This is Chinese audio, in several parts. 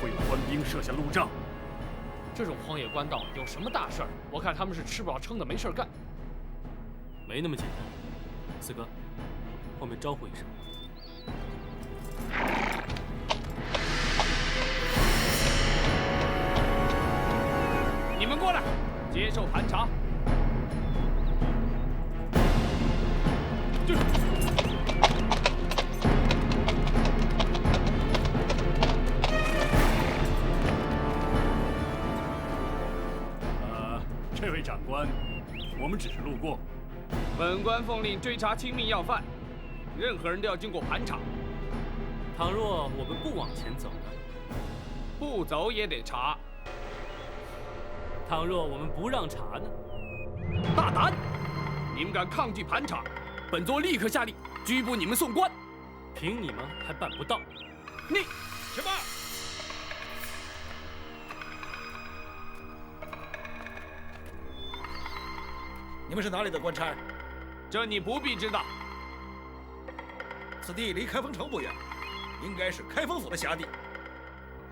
会有官兵设下路障。这种荒野官道有什么大事儿？我看他们是吃不饱撑的没事儿干。没那么简单。四哥，后面招呼一声。你们过来，接受盘查。就。这位长官，我们只是路过。本官奉令追查亲密要犯，任何人都要经过盘查。倘若我们不往前走呢？不走也得查。倘若我们不让查呢？大胆！你们敢抗拒盘查，本座立刻下令拘捕你们送官。凭你们还办不到？你什么？你们是哪里的官差？这你不必知道。此地离开封城不远，应该是开封府的辖地。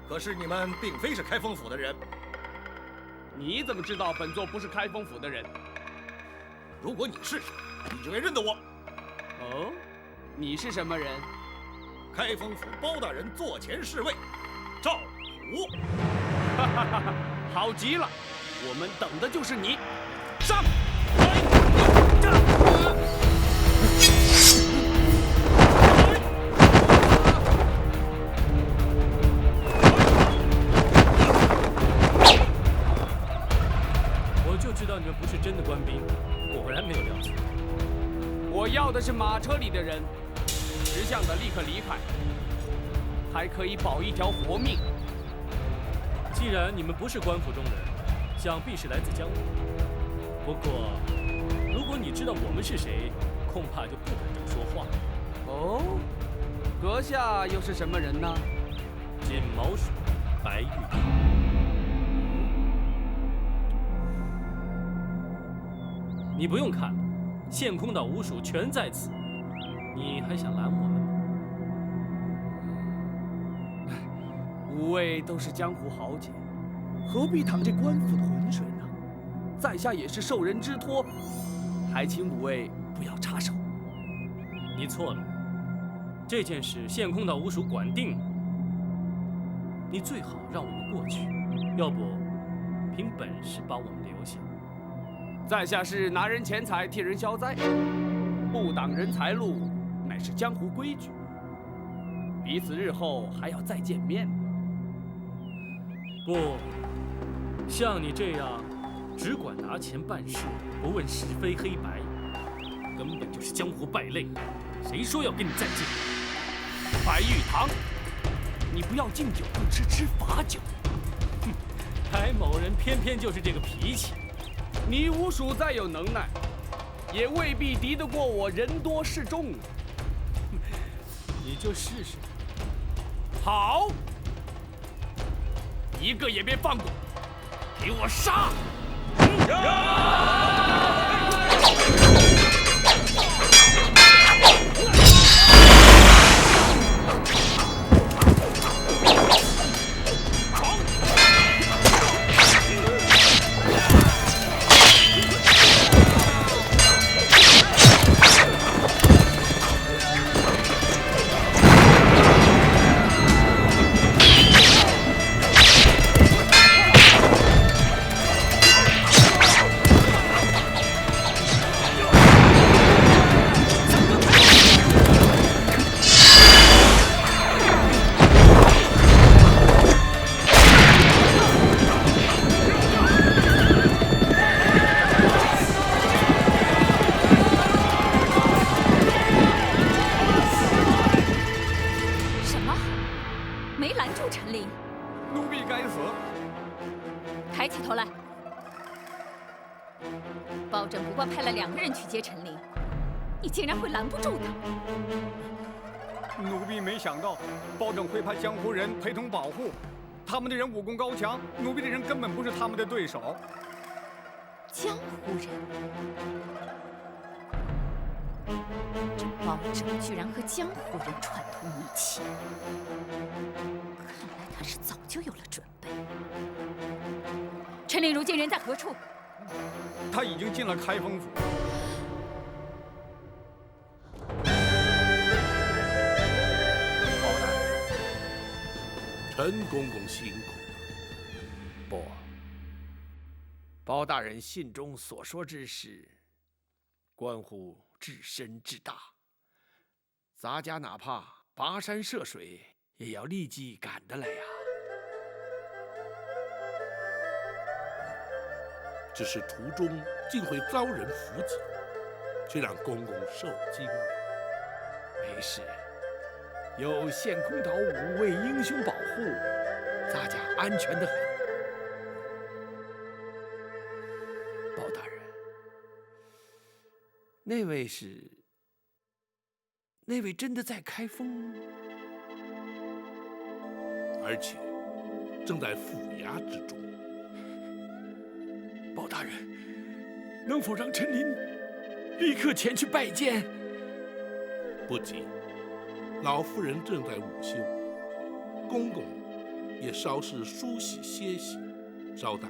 可是你们并非是开封府的人。你怎么知道本座不是开封府的人？如果你是，你就该认得我。哦，你是什么人？开封府包大人座前侍卫赵虎。哈哈哈哈！好极了，我们等的就是你。上！我就知道你们不是真的官兵，果然没有料错。我要的是马车里的人，识相的立刻离开，还可以保一条活命。既然你们不是官府中人，想必是来自江湖。不过，如果你知道我们是谁，恐怕就不敢这么说话。哦，阁下又是什么人呢？金毛鼠白玉堂。你不用看了，县空岛五署全在此，你还想拦我们吗？五位都是江湖豪杰，何必淌这官府的浑水呢？在下也是受人之托，还请五位不要插手。你错了，这件事县空岛五署管定了，你最好让我们过去，要不凭本事把我们留下。在下是拿人钱财替人消灾，不挡人财路，乃是江湖规矩。彼此日后还要再见面吗？不，像你这样只管拿钱办事，不问是非黑白，根本就是江湖败类。谁说要跟你再见？白玉堂，你不要敬酒不吃吃罚酒。哼，白某人偏偏就是这个脾气。你五署再有能耐，也未必敌得过我人多势众啊！你就试试。好，一个也别放过，给我杀！抬起头来。包拯不过派了2个人去接陈琳，你竟然会拦不住他？奴婢没想到包拯会派江湖人陪同保护，他们的人武功高强，奴婢的人根本不是他们的对手。江湖人，这包拯居然和江湖人串通一气，看来他他是早就有了准备。陈琳如今人在何处？他已经进了开封府。包大人，陈公公辛苦了。不，包大人信中所说之事，关乎至深至大，咱家哪怕跋山涉水，也要立即赶得来呀。只是途中竟会遭人伏击，却让公公受惊了。没事，有献空岛5位英雄保护，咱家安全得很。包大人，那位真的在开封，而且正在府衙之中。包大人，能否让陈琳立刻前去拜见？不急，老夫人正在午休，公公也稍事梳洗歇息，稍待，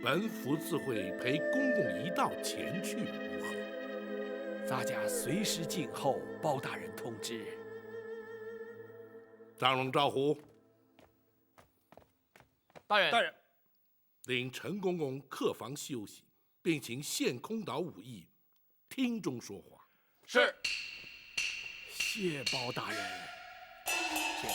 本府自会陪公公一道前去，如何？咱家随时静候包大人通知。张龙、赵虎，大人，大人，领陈公公客房休息，并请献空岛武艺厅中说话。是。谢包大人。谢。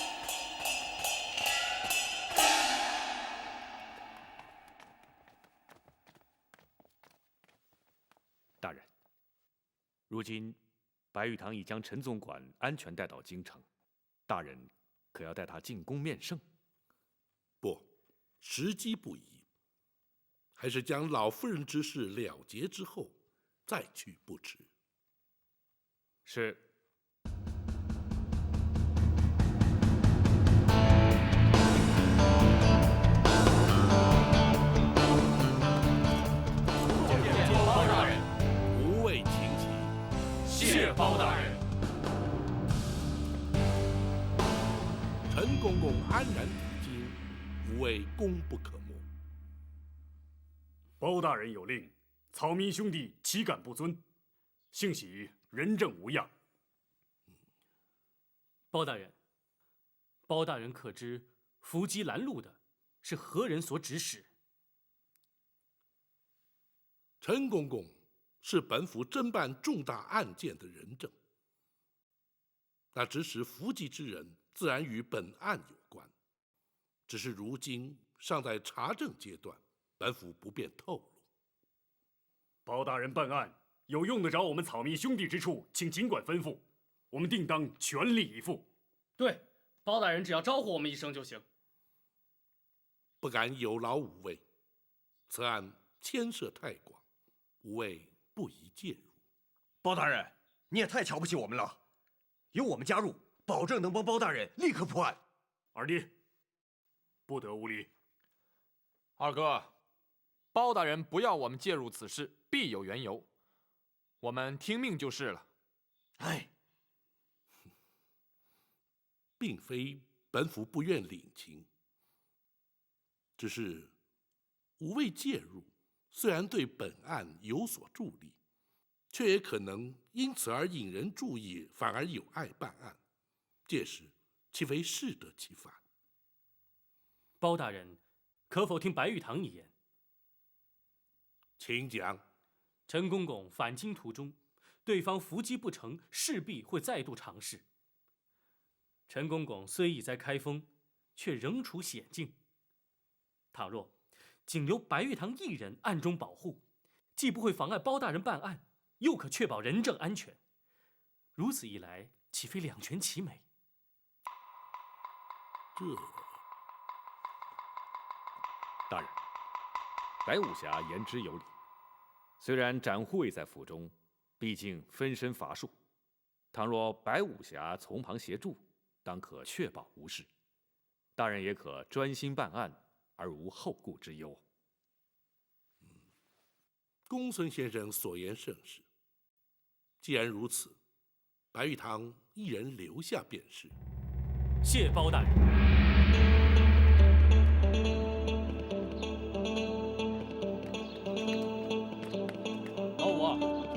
大人，如今白玉堂已将陈总管安全带到京城，大人可要带他进宫面圣？不，时机不宜，还是将老夫人之事了结之后再去不迟。是。包大人，无畏请起。谢包大人。陈公公安然抵京，无谓功不可没。包大人有令，草民兄弟岂敢不遵？幸喜人证无恙。包大人，包大人可知伏击拦路的是何人所指使？陈公公是本府侦办重大案件的人证，那指使伏击之人自然与本案有关，只是如今尚在查证阶段，本府不便透露。包大人办案有用得着我们草民兄弟之处，请尽管吩咐，我们定当全力以赴。对，包大人只要招呼我们一声就行。不敢有劳五位，此案牵涉太广，五位不宜介入。包大人，你也太瞧不起我们了，有我们加入，保证能帮包大人立刻破案。二弟，不得无礼。二哥，包大人不要我们介入此事，必有缘由，我们听命就是了。哎，并非本府不愿领情，只是无谓介入，虽然对本案有所助力，却也可能因此而引人注意，反而有碍办案，届时岂非适得其反？包大人，可否听白玉堂一言？请讲。陈公公返京途中，对方伏击不成，势必会再度尝试。陈公公虽已在开封，却仍处险境。倘若仅留白玉堂一人暗中保护，既不会妨碍包大人办案，又可确保人证安全。如此一来，岂非两全其美？大人，白武侠言之有理。虽然展护卫在府中，毕竟分身乏术，倘若白武侠从旁协助，当可确保无事。大人也可专心办案，而无后顾之忧。公孙先生所言甚是。既然如此，白玉堂一人留下便是。谢包大人。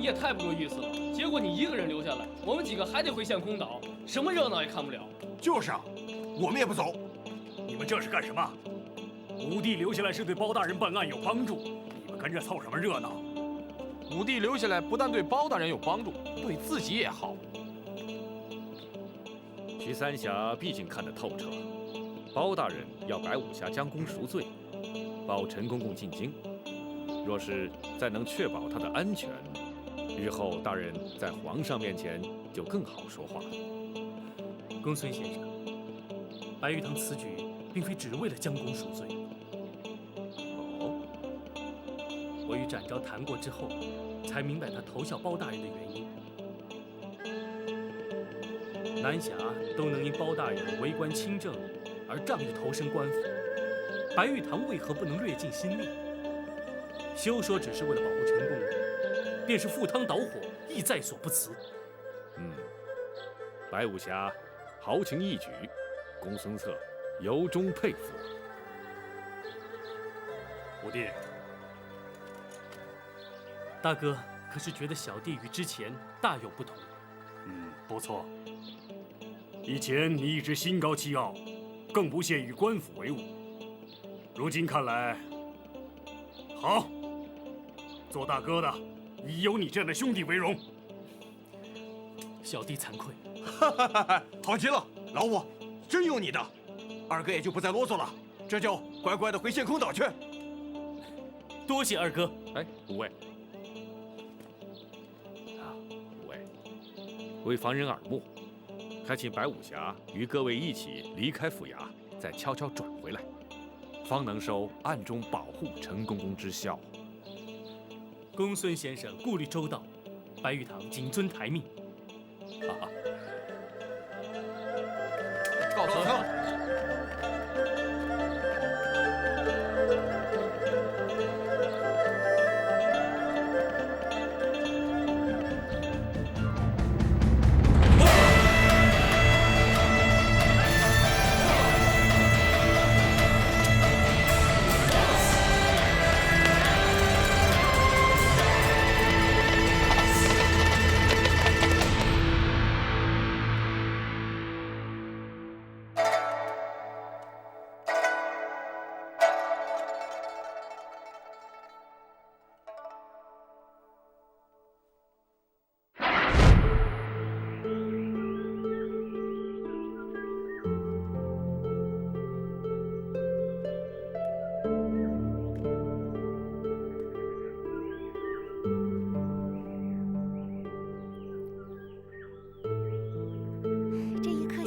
也太不够意思了。结果你一个人留下来，我们几个还得回陷空岛，什么热闹也看不了。就是啊，我们也不走。你们这是干什么？武帝留下来是对包大人办案有帮助，你们跟着凑什么热闹？武帝留下来不但对包大人有帮助，对自己也好。徐三侠毕竟看得透彻，包大人要白武侠将功赎罪，保陈公公进京。若是再能确保他的安全，日后大人在皇上面前就更好说话了。公孙先生，白玉堂此举并非只为了将功赎罪。哦，我与展昭谈过之后，才明白他投效包大人的原因。南侠都能因包大人为官清正而仗义投身官府，白玉堂为何不能略尽心力？休说只是为了保护陈公公，便是赴汤蹈火，亦在所不辞。白武侠豪情义举，公孙策由衷佩服。武帝，大哥可是觉得小弟与之前大有不同？不错。以前你一直心高气傲，更不屑与官府为伍。如今看来，好，做大哥的以有你这样的兄弟为荣。小弟惭愧。好极了，老五，真有你的。二哥也就不再啰嗦了，这就乖乖的回陷空岛去。多谢二哥。哎，五位，五位，为防人耳目，还请白武侠与各位一起离开府衙，再悄悄转回来，方能收暗中保护陈公公之效。公孙先生顾虑周到，白玉堂谨遵台命。告辞。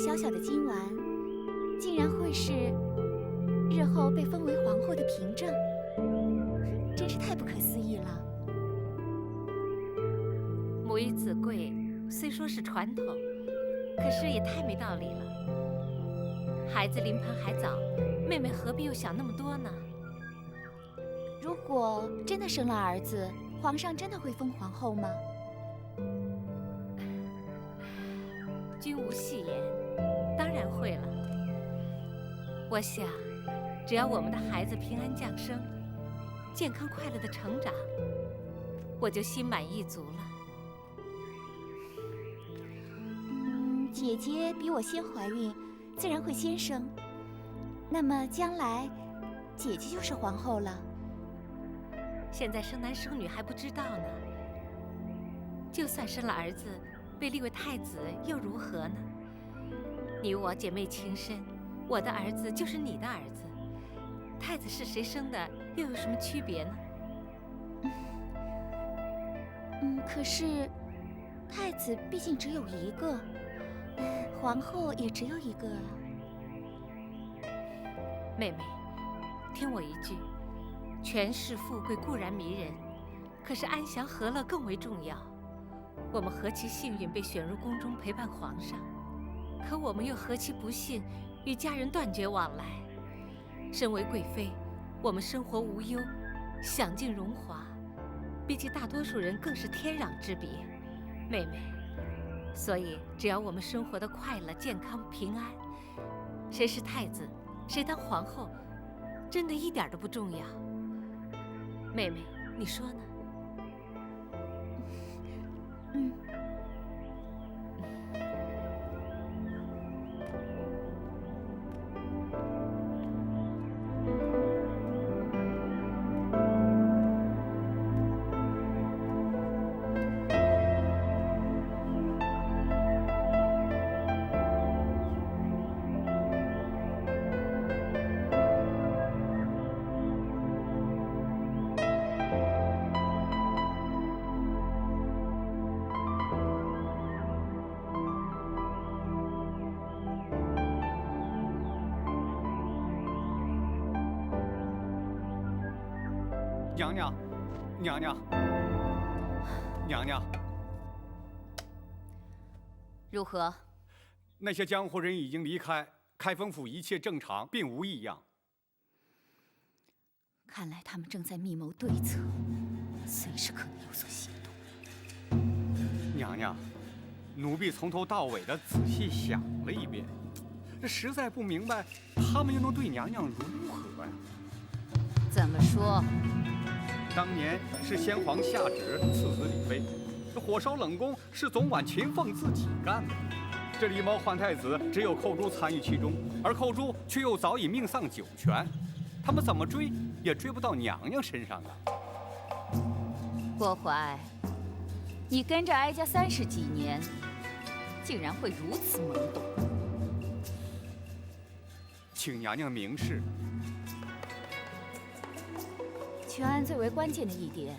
小小的金丸，竟然会是日后被封为皇后的凭证，真是太不可思议了。母以子贵，虽说是传统，可是也太没道理了。孩子临盆还早，妹妹何必又想那么多呢？如果真的生了儿子，皇上真的会封皇后吗？君无戏言，当然会了。我想，只要我们的孩子平安降生，健康快乐的成长，我就心满意足了。姐姐比我先怀孕，自然会先生。那么将来，姐姐就是皇后了。现在生男生女还不知道呢。就算生了儿子，被立为太子又如何呢？你我姐妹情深，我的儿子就是你的儿子，太子是谁生的又有什么区别呢？可是太子毕竟只有一个，皇后也只有一个啊。妹妹，听我一句，权势富贵固然迷人，可是安详和乐更为重要。我们何其幸运被选入宫中陪伴皇上，可我们又何其不幸与家人断绝往来。身为贵妃，我们生活无忧，享尽荣华，比起大多数人更是天壤之别。妹妹，所以只要我们生活的快乐、健康、平安，谁是太子，谁当皇后，真的一点都不重要。妹妹，你说呢？嗯。娘娘，娘娘，娘娘，如何？那些江湖人已经离开，开封府一切正常，并无异样。看来他们正在密谋对策，随时可能有所行动。娘娘，奴婢从头到尾的仔细想了一遍，这实在不明白，他们又能对娘娘如何呀？怎么说？当年是先皇下旨赐死李妃，这火烧冷宫是总管秦凤自己干的。这狸猫换太子，只有寇珠参与其中，而寇珠却又早已命丧九泉，他们怎么追也追不到娘娘身上啊！郭淮，你跟着哀家30几年，竟然会如此懵懂。请娘娘明示。全案最为关键的一点，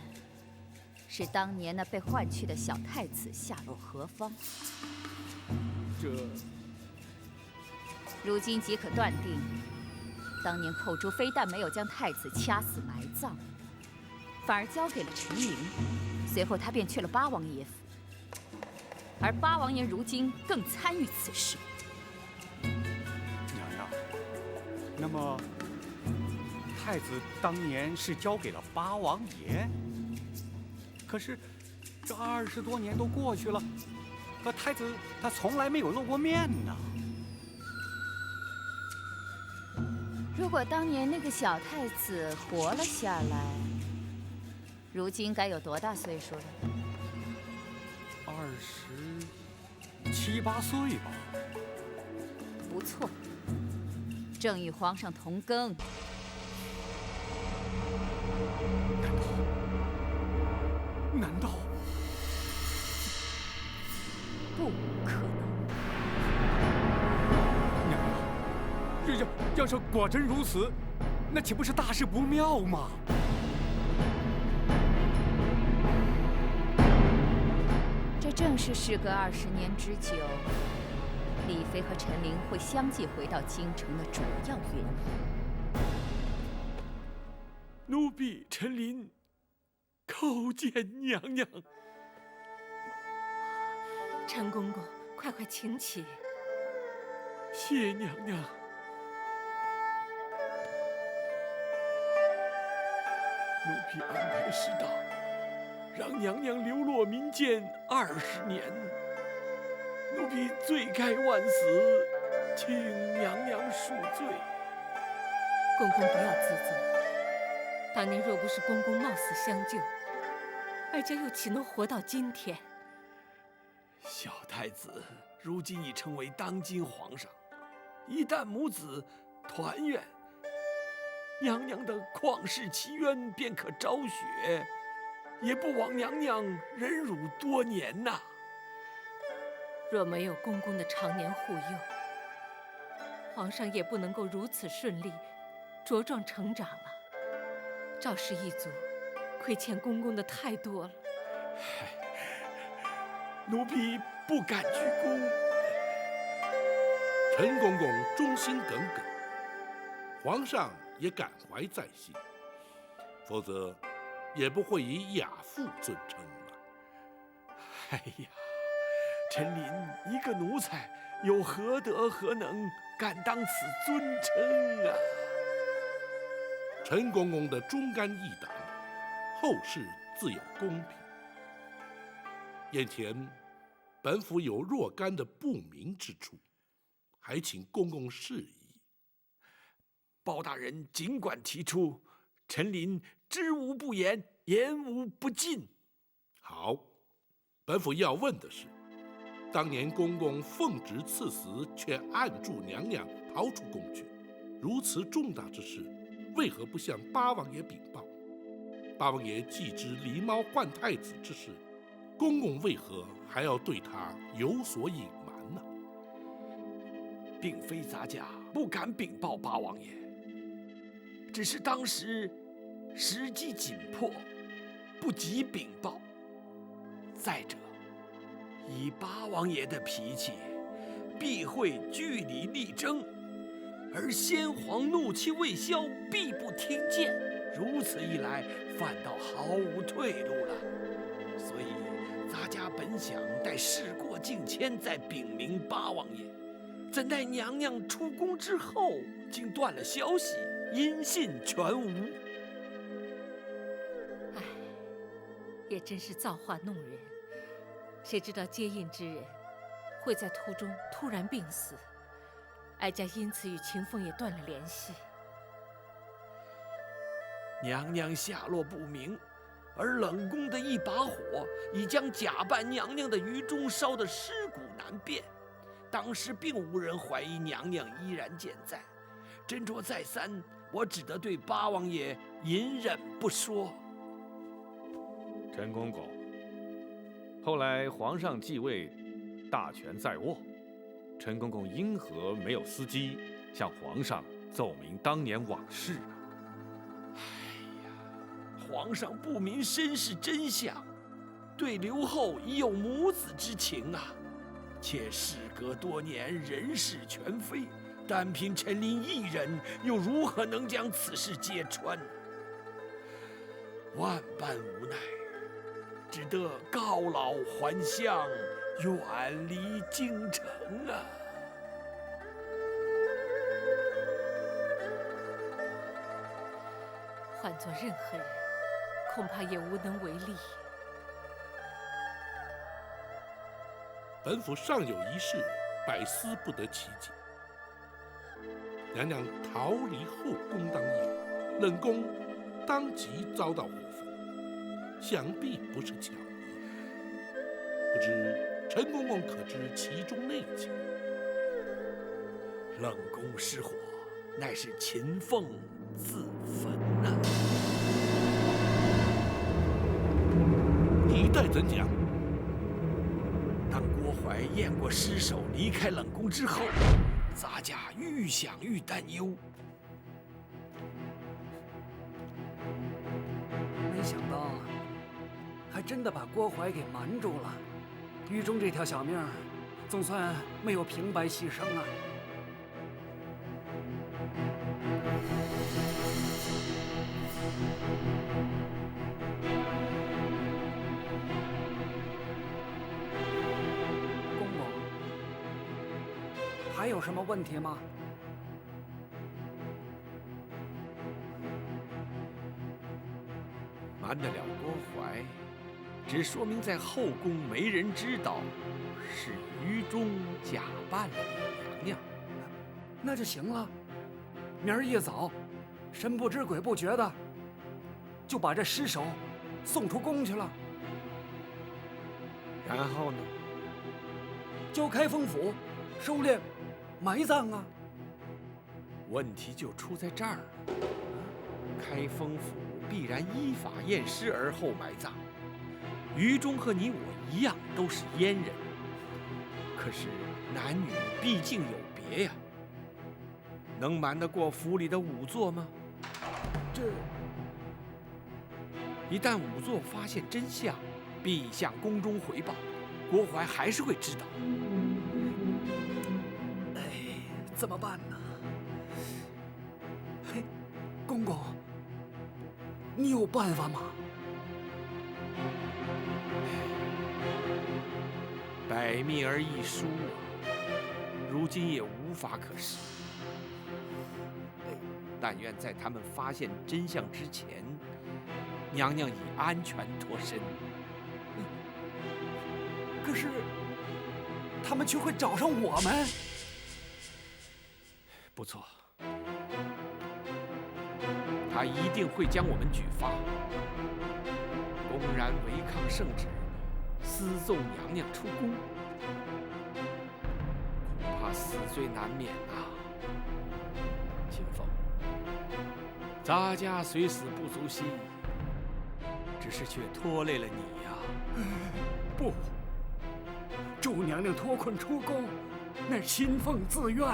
是当年那被换去的小太子下落何方？这，如今即可断定，当年寇珠非但没有将太子掐死埋葬，反而交给了陈琳，随后他便去了八王爷府，而八王爷如今更参与此事。娘娘，那么太子当年是交给了八王爷，可是这20多年都过去了，可太子他从来没有露过面呢。如果当年那个小太子活了下来，如今该有多大岁数了27、8岁吧。不错，正与皇上同庚。难道不可能？娘娘，要是果真如此，那岂不是大事不妙吗？这正是事隔20年之久，李妃和陈琳会相继回到京城的主要原因。奴婢陈琳叩见娘娘。陈公公，快快请起。谢娘娘。奴婢安排适当，让娘娘流落民间20年，奴婢罪该万死，请娘娘恕罪。公公不要自责，当年若不是公公冒死相救，哀家又岂能活到今天？小太子如今已成为当今皇上，一旦母子团圆，娘娘的旷世奇冤便可昭雪，也不枉娘娘忍辱多年呐。若没有公公的常年护佑，皇上也不能够如此顺利茁壮成长了。赵氏一族亏欠公公的太多了。奴婢不敢鞠躬。陈公公忠心耿耿，皇上也感怀在心，否则也不会以亚父尊称了。哎呀，陈琳一个奴才，有何德何能，敢当此尊称啊？陈公公的忠肝义胆，后世自有公平。眼前本府有若干的不明之处，还请公公示意。包大人尽管提出，陈琳知无不言，言无不尽。好，本府要问的是，当年公公奉旨赐死，却按住娘娘逃出宫去，如此重大之事，为何不向八王爷禀报？八王爷既知狸猫换太子之事，公公为何还要对他有所隐瞒呢？并非咱家不敢禀报八王爷，只是当时时机紧迫，不及禀报。再者，以八王爷的脾气，必会据理力争，而先皇怒气未消，必不听谏。如此一来，反倒毫无退路了。所以，咱家本想待事过境迁再禀明八王爷，怎奈娘娘出宫之后，竟断了消息，音信全无。唉，也真是造化弄人。谁知道接应之人会在途中突然病死，哀家因此与秦凤也断了联系。娘娘下落不明，而冷宫的一把火已将假扮娘娘的于中烧得尸骨难辨。当时并无人怀疑娘娘依然健在，斟酌再三，我只得对八王爷隐忍不说。陈公公，后来皇上继位，大权在握，陈公公因何没有伺机向皇上奏明当年往事啊？皇上不明身世真相，对刘后已有母子之情啊。且事隔多年，人事全非，单凭陈琳一人，又如何能将此事揭穿呢？万般无奈，只得告老还乡，远离京城啊。换做任何人，恐怕也无能为力。本府尚有一事，百思不得其解。娘娘逃离后宫当夜，冷宫当即遭到火焚，想必不是巧合。不知陈公公可知其中内情？冷宫失火，乃是秦凤自焚呐。一代怎讲？当郭槐验过尸首，离开冷宫之后，咱家愈想愈担忧。没想到，还真的把郭槐给瞒住了。狱中这条小命，总算没有平白牺牲啊。公公，还有什么问题吗？瞒得了郭槐，只说明在后宫没人知道是于中假扮了你娘娘。那就行了。明儿一早，神不知鬼不觉的，就把这尸首送出宫去了。然后呢？交开封府收敛埋葬啊。问题就出在这儿了。开封府必然依法验尸而后埋葬。于中和你我一样都是阉人，可是男女毕竟有别呀。能瞒得过府里的仵作吗？这一旦仵作发现真相，必向宫中回报，郭槐还是会知道。哎，怎么办呢？嘿，公公，你有办法吗？百密而一疏啊，如今也无法可施。但愿在他们发现真相之前，娘娘已安全脱身。可是，他们却会找上我们。不错，他一定会将我们举发。公然违抗圣旨，肆私纵娘娘出宫，恐怕死罪难免啊。秦凤，咱家虽死不足惜，只是却拖累了你呀。不，祝娘娘脱困出宫，乃秦凤自愿。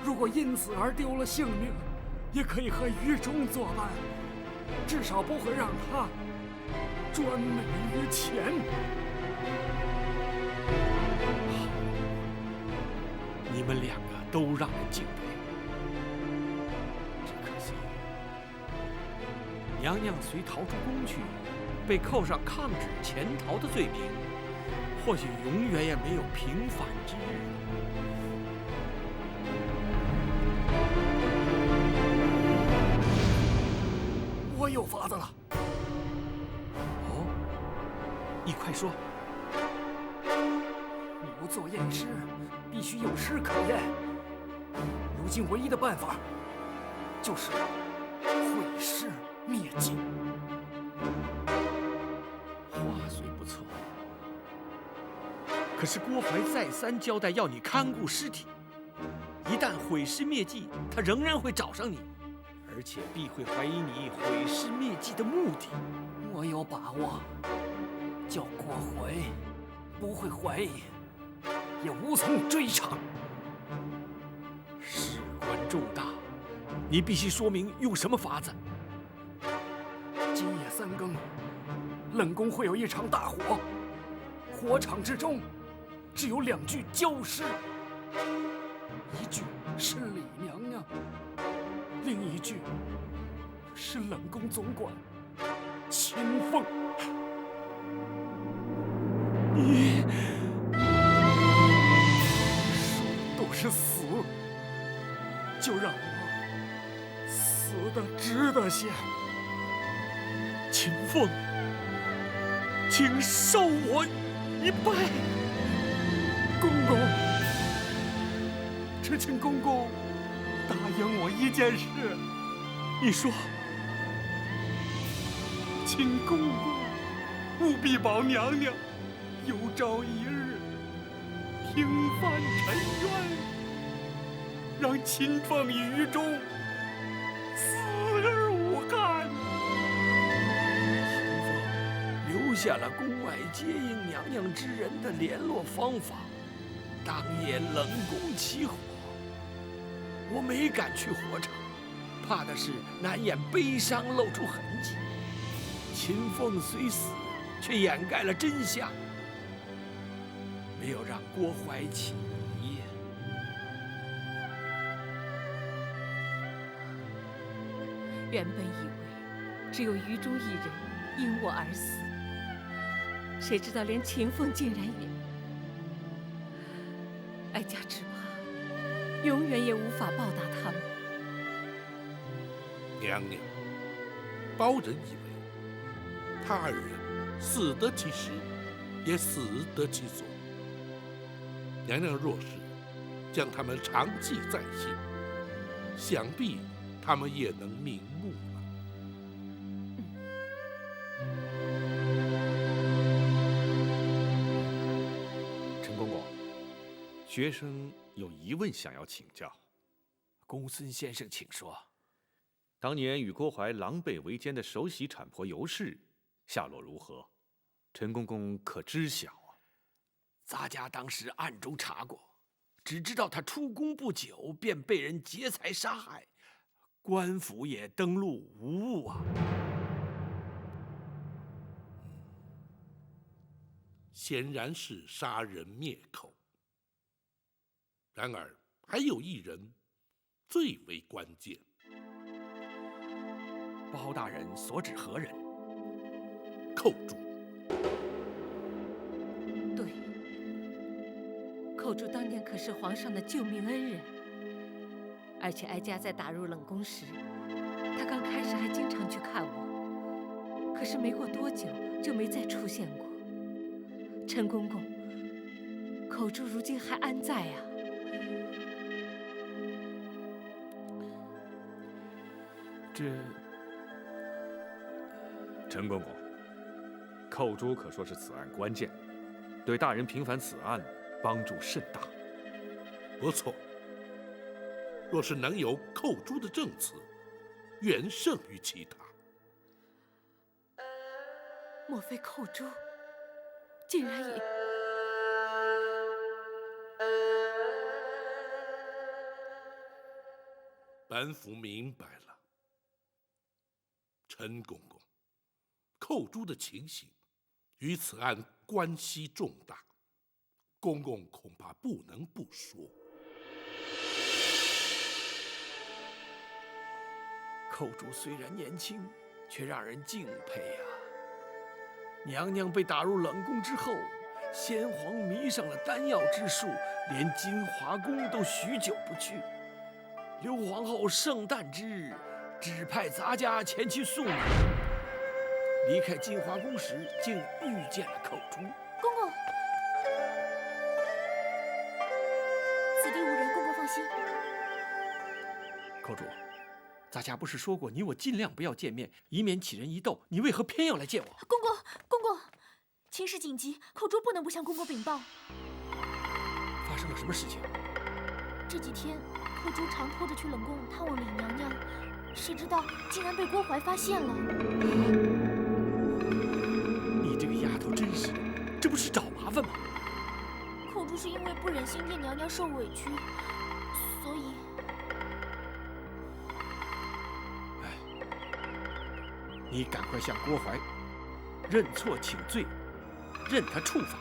如果因此而丢了性命，也可以和于中作伴，至少不会让他专美于前。你们两个都让人敬佩，只可惜娘娘虽逃出宫去，被扣上抗旨潜逃的罪名，或许永远也没有平反之日。我有法子了。哦，你快说。不做验尸，必须有尸可验。如今唯一的办法，就是毁尸灭迹。话虽不错，可是郭槐再三交代要你看顾尸体，一旦毁尸灭迹，他仍然会找上你，而且必会怀疑你毁尸灭迹的目的。我有把握，叫郭槐不会怀疑，也无从追查。事关重大，你必须说明用什么法子。今夜3更，冷宫会有一场大火，火场之中只有2具焦尸，一具是李娘娘，另一具是冷宫总管秦凤。你都是死，就让我死得值得些。秦凤，请受我一拜。公公，只请公公答应我一件事。你说。请公公务必保娘娘有朝一日平反沉冤，让秦凤于中死而无憾。秦凤留下了宫外接应娘娘之人的联络方法。当夜冷宫起火，我没敢去火场，怕的是难掩悲伤露出痕迹。秦凤虽死，却掩盖了真相，没有让郭槐起疑。原本以为只有于中一人因我而死，谁知道连秦凤竟然也……哀家只怕永远也无法报答他们。娘娘，包人以为他2人死得其时，也死得其所。娘娘若是将他们长记在心，想必他们也能瞑目了。陈公公，学生有疑问想要请教。公孙先生，请说。当年与郭槐狼狈为奸的首席产婆尤氏下落如何？陈公公可知晓啊？咱家当时暗中查过，只知道他出宫不久便被人劫财杀害，官府也登录无误啊。显然是杀人灭口。然而还有一人最为关键。包大人所指何人？寇珠。对，寇珠当年可是皇上的救命恩人，而且哀家在打入冷宫时，他刚开始还经常去看我，可是没过多久就没再出现过。陈公公，寇珠如今还安在啊？这……陈公公，寇珠可说是此案关键，对大人平反此案帮助甚大。不错，若是能有寇珠的证词，远胜于其他。莫非寇珠竟然已……本府明白了，陈公公，寇珠的情形与此案关系重大，公公恐怕不能不说。寇珠虽然年轻，却让人敬佩啊。娘娘被打入冷宫之后，先皇迷上了丹药之术，连金华宫都许久不去。刘皇后圣诞之日，指派咱家前去送礼。离开金华宫时，竟遇见了寇珠。公公，此地无人，公公放心。寇珠，咱家不是说过你我尽量不要见面，以免起人疑窦，你为何偏要来见我？公公，公公，情势紧急，寇珠不能不向公公禀报。发生了什么事情？这几天，寇珠常拖着去冷宫探望李娘娘，谁知道竟然被郭槐发现了。你这个丫头真是的，这不是找麻烦吗？寇珠是因为不忍心见娘娘受委屈，所以……你赶快向郭槐认错请罪，任他处罚，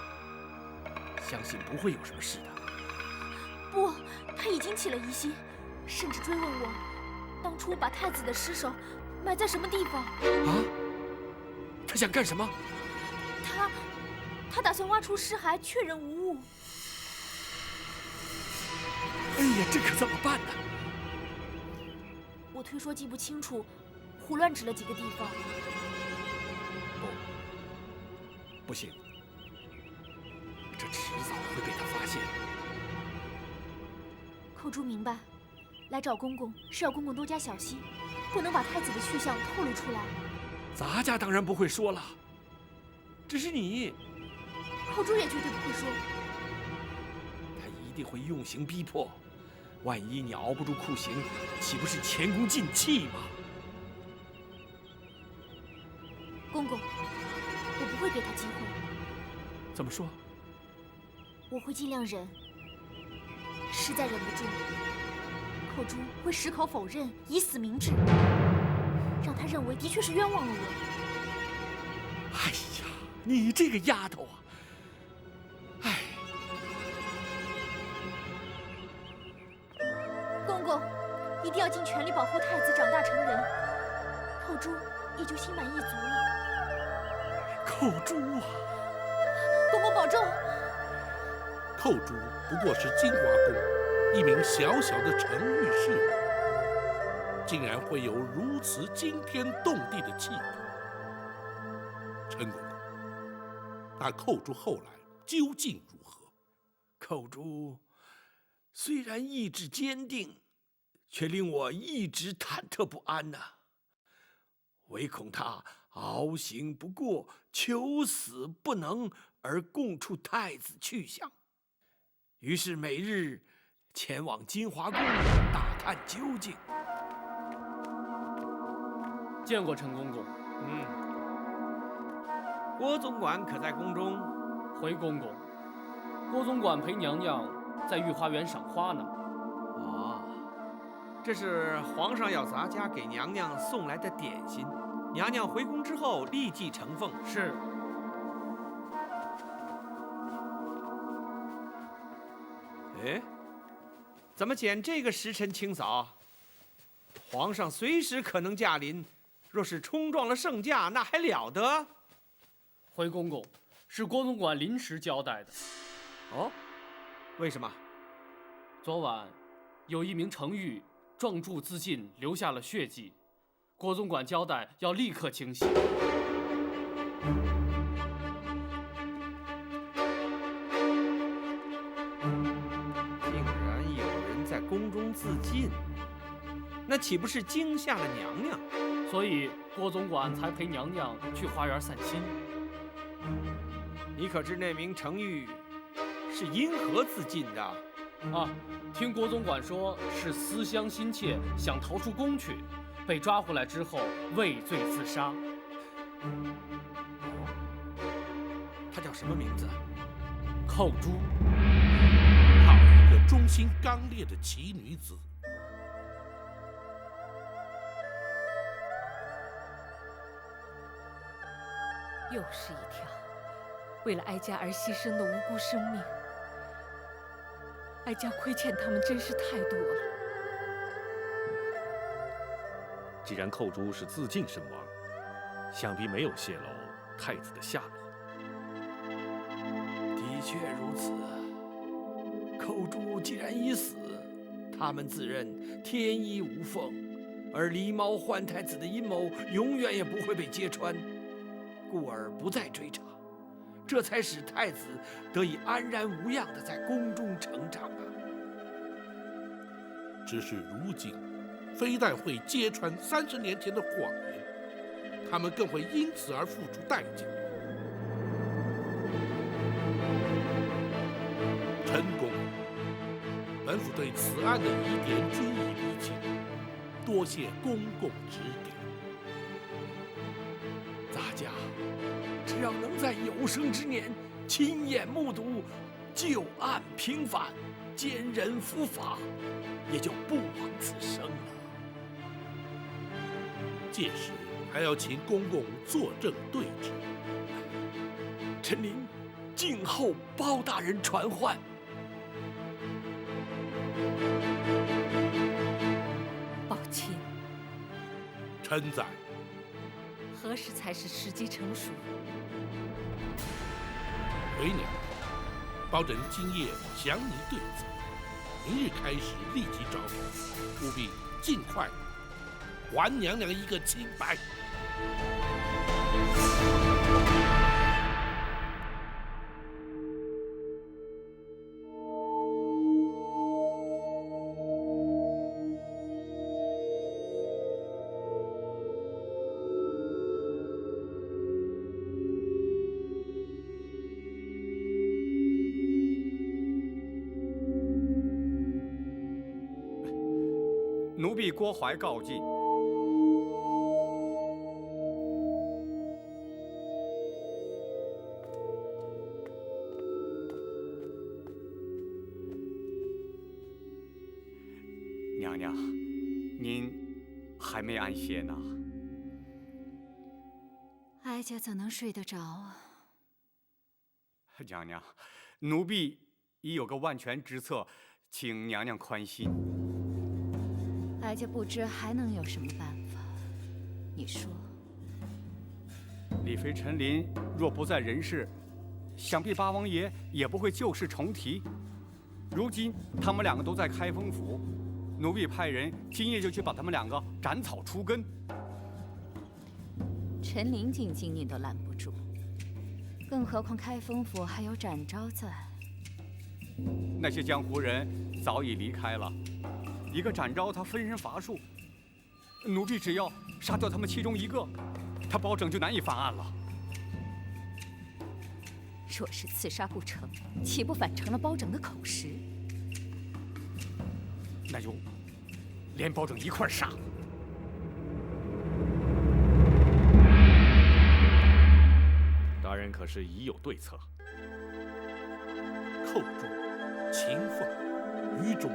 相信不会有什么事的。不，他已经起了疑心，甚至追问我，当初把太子的尸首埋在什么地方。啊？他想干什么？他打算挖出尸骸，确认无误。哎呀，这可怎么办呢？我推说记不清楚，胡乱指了几个地方。不行，这迟早会被他发现。寇珠明白，来找公公是要公公多加小心，不能把太子的去向透露出来。咱家当然不会说了，只是你，寇珠也绝对不会说。他一定会用刑逼迫，万一你熬不住酷刑，岂不是前功尽弃吗？公公，我不会给他机会。怎么说？我会尽量忍，实在忍不住，寇珠会矢口否认，以死明志，让他认为的确是冤枉了我。哎呀，你这个丫头啊！哎，公公，一定要尽全力保护太子长大成人，寇珠也就心满意足了。寇珠啊！公公保重。寇珠不过是金华宫一名小小的程御侍女，竟然会有如此惊天动地的气魄。陈公公，那寇珠后来究竟如何？寇珠虽然意志坚定，却令我一直忐忑不安呐。唯恐他熬刑不过，求死不能，而供出太子去向。于是每日前往金华宫打探究竟。见过陈公公。郭总管可在宫中？回公公，郭总管陪娘娘在御花园赏花呢。哦，这是皇上要咱家给娘娘送来的点心，娘娘回宫之后立即呈奉。是。哎，怎么拣这个时辰清扫？皇上随时可能驾临，若是冲撞了圣驾，那还了得？回公公，是郭总管临时交代的。哦，为什么？昨晚有一名程御撞柱自尽，留下了血迹，郭总管交代要立刻清洗。宫中自尽，那岂不是惊吓了娘娘？所以郭总管才陪娘娘去花园散心。你可知那名程昱是因何自尽的？啊，听国总管说是思乡心切，想逃出宫去，被抓回来之后畏罪自杀。她叫什么名字？寇珠。好一个忠心刚烈的奇女子！又是一条为了哀家而牺牲的无辜生命，哀家亏欠他们真是太多了。既然寇珠是自尽身亡，想必没有泄露太子的下落。的确如此。寇珠既然已死，他们自认天衣无缝，而狸猫换太子的阴谋永远也不会被揭穿，故而不再追查，这才使太子得以安然无恙地在宫中成长啊。只是如今，非但会揭穿30年前的谎言，他们更会因此而付出代价。陈公，本府对此案的疑点均已厘清，多谢公公指点。咱家只要能在有生之年亲眼目睹旧案平反，奸人伏法，也就不枉此生了。届时还要请公公作证对质。臣您静候包大人传唤。宝琴，臣在。何时才是时机成熟？回娘，包拯今夜详拟对策，明日开始立即招兵，务必尽快还娘娘一个清白。奴婢郭槐告进。娘娘，您还没安歇呢。哀家怎能睡得着啊？娘娘，奴婢已有个万全之策，请娘娘宽心。哀家不知还能有什么办法，你说。李妃陈琳若不在人世，想必八王爷也不会旧事重提。如今他们两个都在开封府，奴婢派人今夜就去把他们两个斩草除根。陈琳进京您都拦不住，更何况开封府还有展昭在。那些江湖人早已离开了。一个展昭他分身乏术，奴婢只要杀掉他们其中一个，他包拯就难以翻案了。若是刺杀不成，岂不反成了包拯的口实？那就连包拯一块杀。大人可是已有对策？寇珠、秦凤、于中，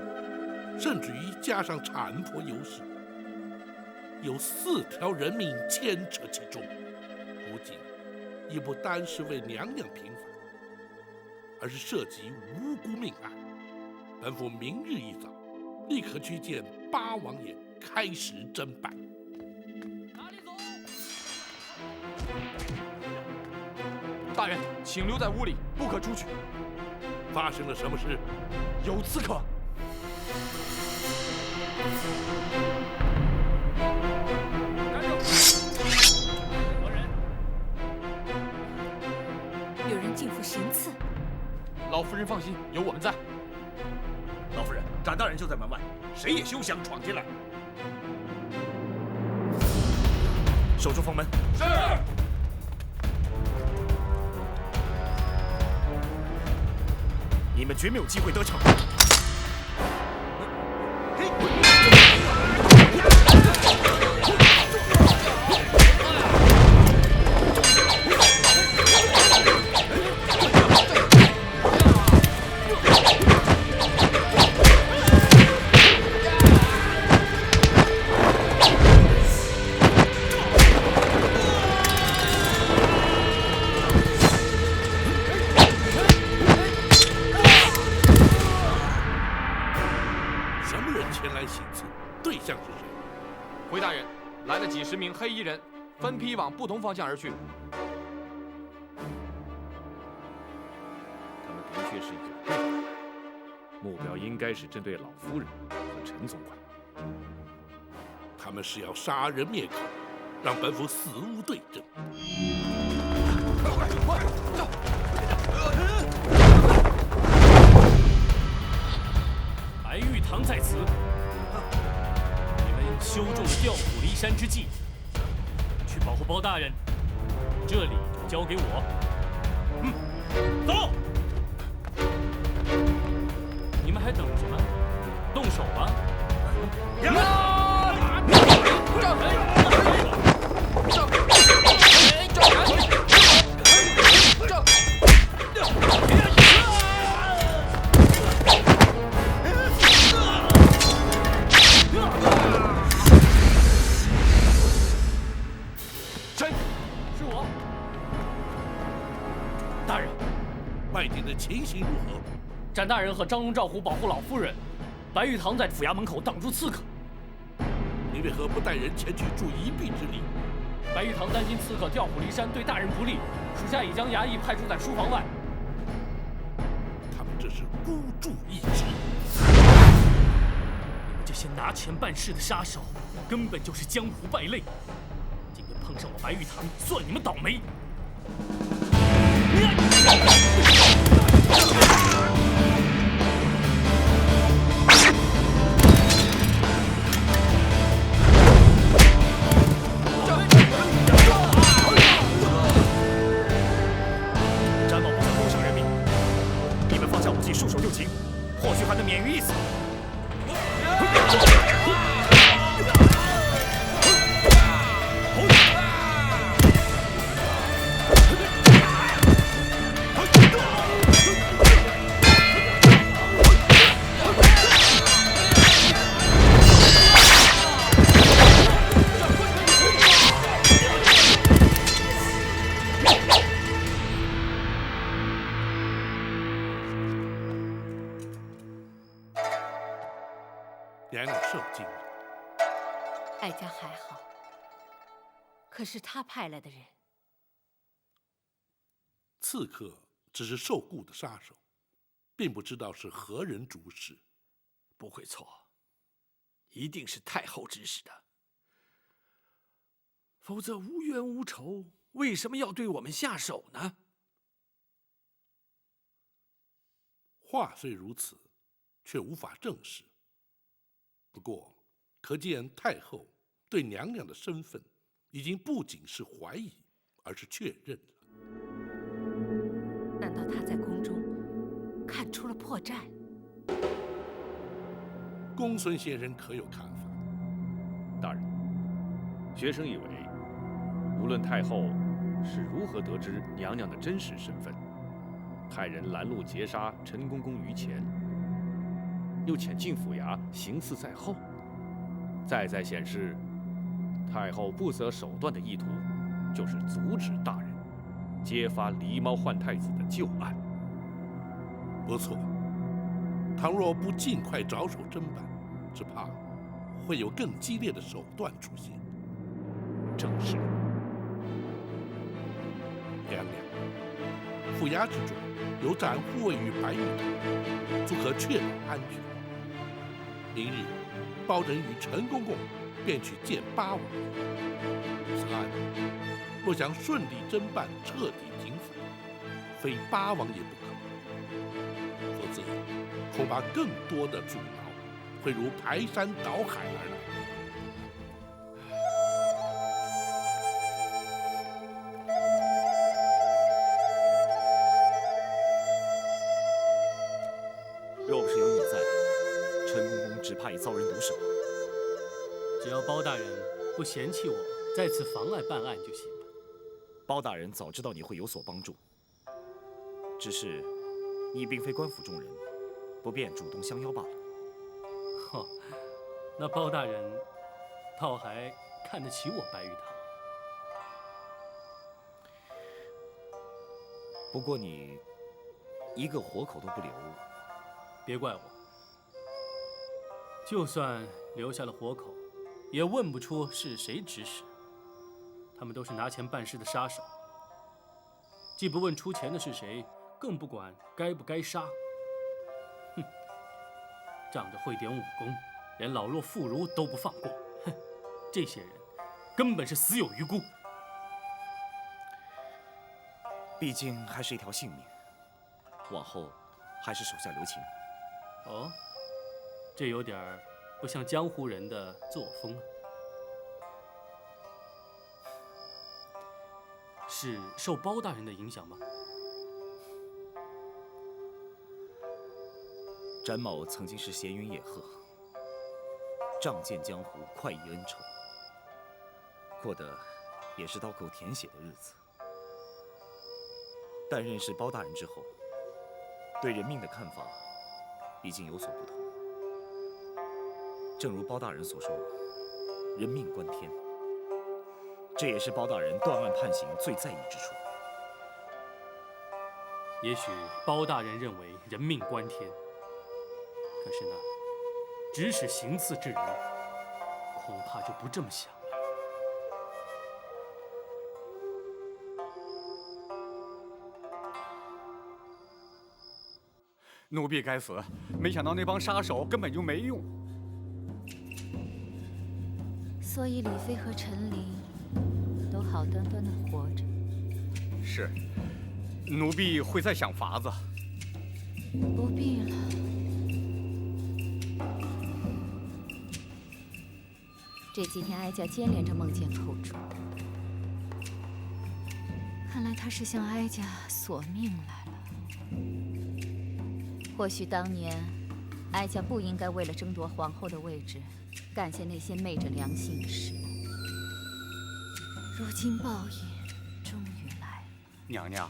甚至于加上产婆尤氏，有4条人命牵扯其中。如今已不单是为娘娘平反，而是涉及无辜命案。本府明日一早立刻去见八王爷，开始侦办。大人，请留在屋里，不可出去。发生了什么事？有刺客。何人？有人进府行刺。老夫人放心，有我们在。老夫人，展大人就在门外，谁也休想闯进来。守住封门。是。你们绝没有机会得逞。什么人前来行刺？对象是谁？回大人，来了几十名黑衣人，分批往不同方向而去。他们的确是有备而来，目标应该是针对老夫人和陈总管。他们是要杀人灭口，让本府死无对证。快走！白玉堂在此，你们修中了调虎离山之计，去保护包大人，这里就交给我。走！你们还等什么？动手吧！谁？是我。大人，外地的情形如何？展大人和张龙赵虎保护老夫人，白玉堂在府衙门口挡住刺客。你为何不带人前去助一臂之力？白玉堂担心刺客调虎离山，对大人不利，属下已将衙役派驻在书房外。他们这是孤注一掷。你们这些拿钱办事的杀手，根本就是江湖败类。今天碰上我白玉堂，算你们倒霉。詹某不想多伤人命，你们放下武器，束手就擒，或许还能免于一死。娘娘受惊了。哀家还好，可是他派来的人，刺客只是受雇的杀手，并不知道是何人主使。不会错，一定是太后指使的。否则无冤无仇，为什么要对我们下手呢？话虽如此，却无法证实。不过，可见太后对娘娘的身份已经不仅是怀疑，而是确认了。难道他在宫中看出了破绽？公孙先生可有看法？大人，学生以为，无论太后是如何得知娘娘的真实身份，派人拦路截杀陈公公于前，又潜进府衙行刺在后，再显示太后不择手段的意图，就是阻止大人揭发狸猫换太子的旧案。不错，倘若不尽快着手侦办，只怕会有更激烈的手段出现。正是。娘娘，府衙之中有盏护卫于白玉堂，足可确保安全。明日，包拯与陈公公便去见八王爷。此案若想顺利侦办、彻底平反，非八王爷不可。否则，恐怕更多的阻挠会如排山倒海而来。要包大人不嫌弃我再次妨碍办案就行了。包大人早知道你会有所帮助，只是你并非官府中人，不便主动相邀罢了。呵，那包大人倒还看得起我白玉堂。不过你一个活口都不留，别怪我。就算留下了活口，也问不出是谁指使。他们都是拿钱办事的杀手，既不问出钱的是谁，更不管该不该杀。哼，仗着会点武功，连老弱妇孺都不放过。哼，这些人根本是死有余辜。毕竟还是一条性命，往后还是手下留情。哦，这有点不像江湖人的作风啊。是受包大人的影响吗？展某曾经是闲云野鹤，仗剑江湖，快意恩仇，过的也是刀口舔血的日子。但认识包大人之后，对人命的看法已经有所不同。正如包大人所说，人命关天，这也是包大人断案判刑最在意之处。也许包大人认为人命关天，可是那指使行刺之人，恐怕就不这么想了。奴婢该死，没想到那帮杀手根本就没用。所以李飞和陈琳都好端端的活着。是，奴婢会再想法子。不必了。这几天哀家接连着梦见寇珠，看来他是向哀家索命来了。或许当年哀家不应该为了争夺皇后的位置，干些那些昧着良心的事。如今报应终于来了。娘娘，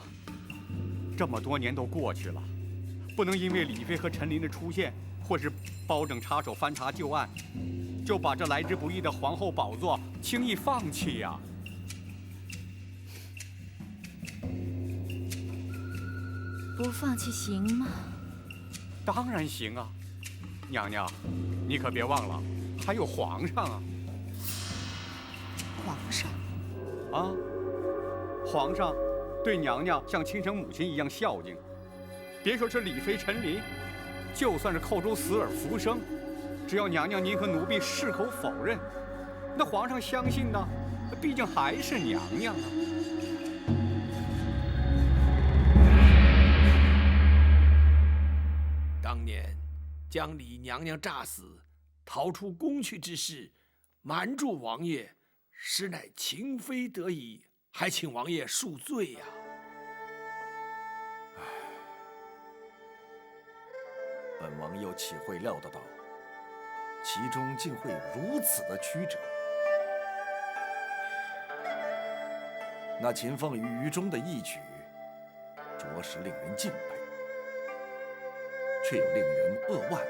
这么多年都过去了，不能因为李妃和陈琳的出现，或是包拯插手翻查旧案，就把这来之不易的皇后宝座轻易放弃呀。不放弃行吗？当然行啊，娘娘，你可别忘了，还有皇上啊。皇上？啊，皇上对娘娘像亲生母亲一样孝敬。别说是李妃、陈琳，就算是寇州死而复生，只要娘娘您和奴婢矢口否认，那皇上相信呢，毕竟还是娘娘啊。当年将李娘娘诈死，逃出宫去之事，瞒住王爷，实乃情非得已，还请王爷恕罪呀。本王又岂会料得到，其中竟会有如此的曲折。那秦凤于中的义举，着实令人敬佩，却又令人扼腕。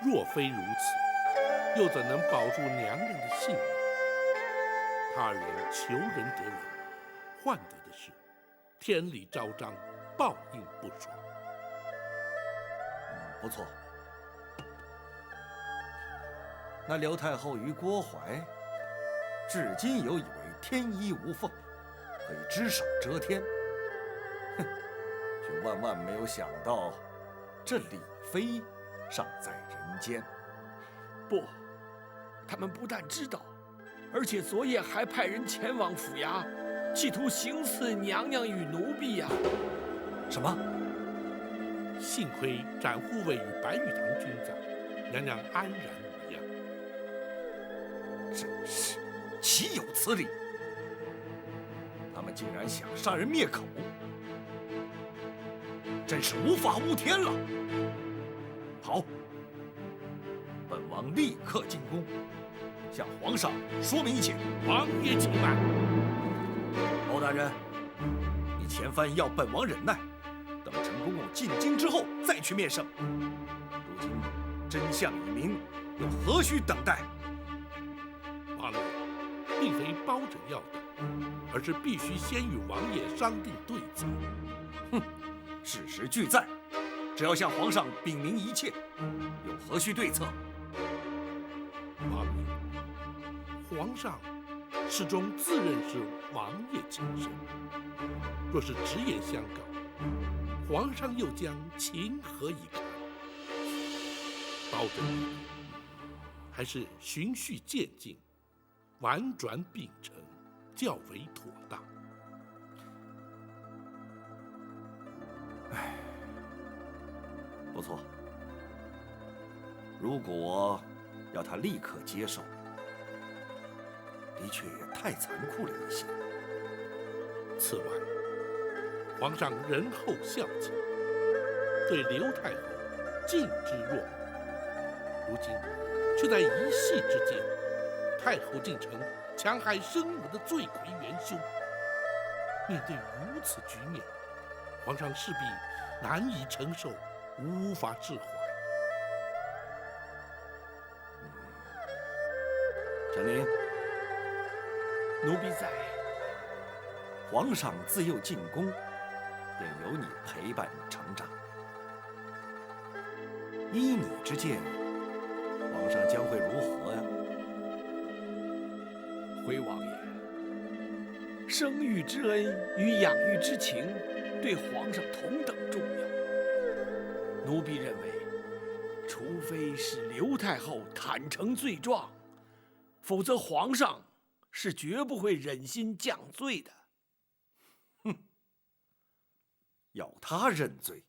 若非如此，又怎能保住娘娘的性命？他人求人得人，换得的是天理昭彰，报应不爽。不错，那刘太后与郭槐，至今有以为天衣无缝，可以只手遮天，哼，却万万没有想到，这李妃尚在人间。不，他们不但知道，而且昨夜还派人前往府衙，企图行刺娘娘与奴婢呀。什么？幸亏展护卫与白玉堂均在，娘娘安然无恙。真是岂有此理！他们竟然想杀人灭口，真是无法无天了。好，本王等立刻进宫，向皇上说明一切。王爷请慢。包大人，你前番要本王忍耐，等陈公公进京之后再去面圣。如今真相已明，又何须等待？王爷，并非包拯要等，而是必须先与王爷商定对策。哼，事实俱在，只要向皇上禀明一切，又何须对策？王爷，皇上始终自认是王爷亲生，若是直言相告，皇上又将情何以堪？包拯还是循序渐进，婉转秉承，较为妥当。不错，如果要他立刻接受，的确也太残酷了一些。此外，皇上仁厚孝敬，对刘太后敬之若母，如今却在一夕之间，太后竟成戕害生母的罪魁元凶。面对如此局面，皇上势必难以承受，无法释怀。陈琳，奴婢在。皇上自幼进宫，便由你陪伴成长。依你之见，皇上将会如何呀？回王爷，生育之恩与养育之情，对皇上同等重要。奴婢认为，除非是刘太后坦诚罪状，否则皇上是绝不会忍心降罪的。要他认罪，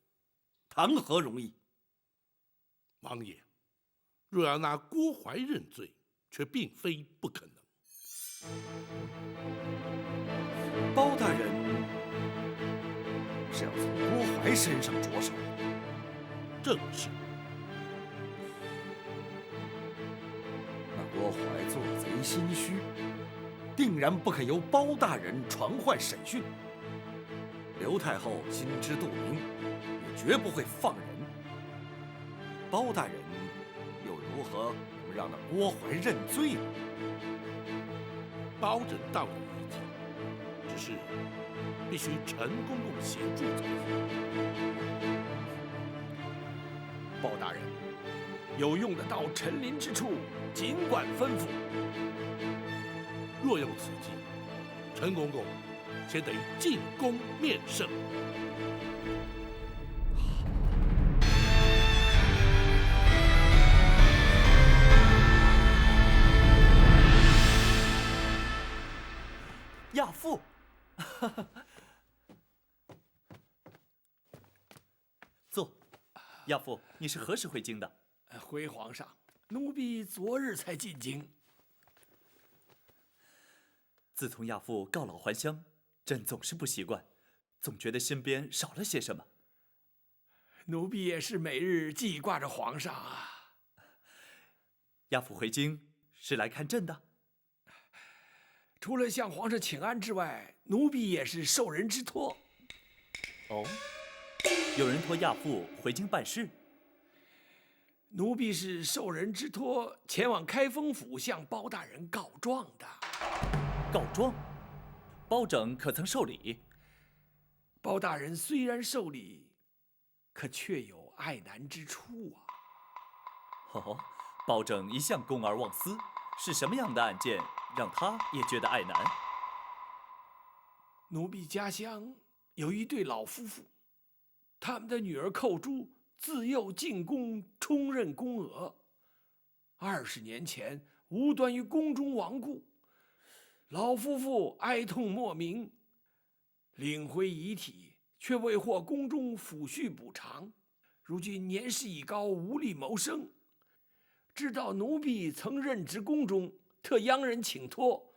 谈何容易？王爷，若要拿郭槐认罪，却并非不可能。包大人是要从郭槐身上着手？正是。那郭槐做贼心虚，定然不肯由包大人传唤审讯。刘太后心知肚明，也绝不会放人。包大人又如何能让那郭槐认罪呢？包拯倒有意见，只是必须陈公公协助才行。包大人，有用得到陈琳之处，尽管吩咐。若有此计，陈公公先得进宫面圣。亚父，坐。亚父，你是何时回京的？回皇上，奴婢昨日才进京。自从亚父告老还乡，朕总是不习惯，总觉得身边少了些什么。奴婢也是每日记挂着皇上啊。亚父回京是来看朕的？除了向皇上请安之外，奴婢也是受人之托。哦，有人托亚父回京办事？奴婢是受人之托，前往开封府向包大人告状的。告状？包拯可曾受理？包大人虽然受理，可却有爱难之处啊。哦，包拯一向公而忘私，是什么样的案件让他也觉得爱难？奴婢家乡有一对老夫妇，他们的女儿寇珠自幼进宫，充任宫娥。20年前无端于宫中亡故，老夫妇哀痛莫名，领回遗体，却未获宫中抚恤补偿。如今年事已高，无力谋生。知道奴婢曾任职宫中，特央人请托，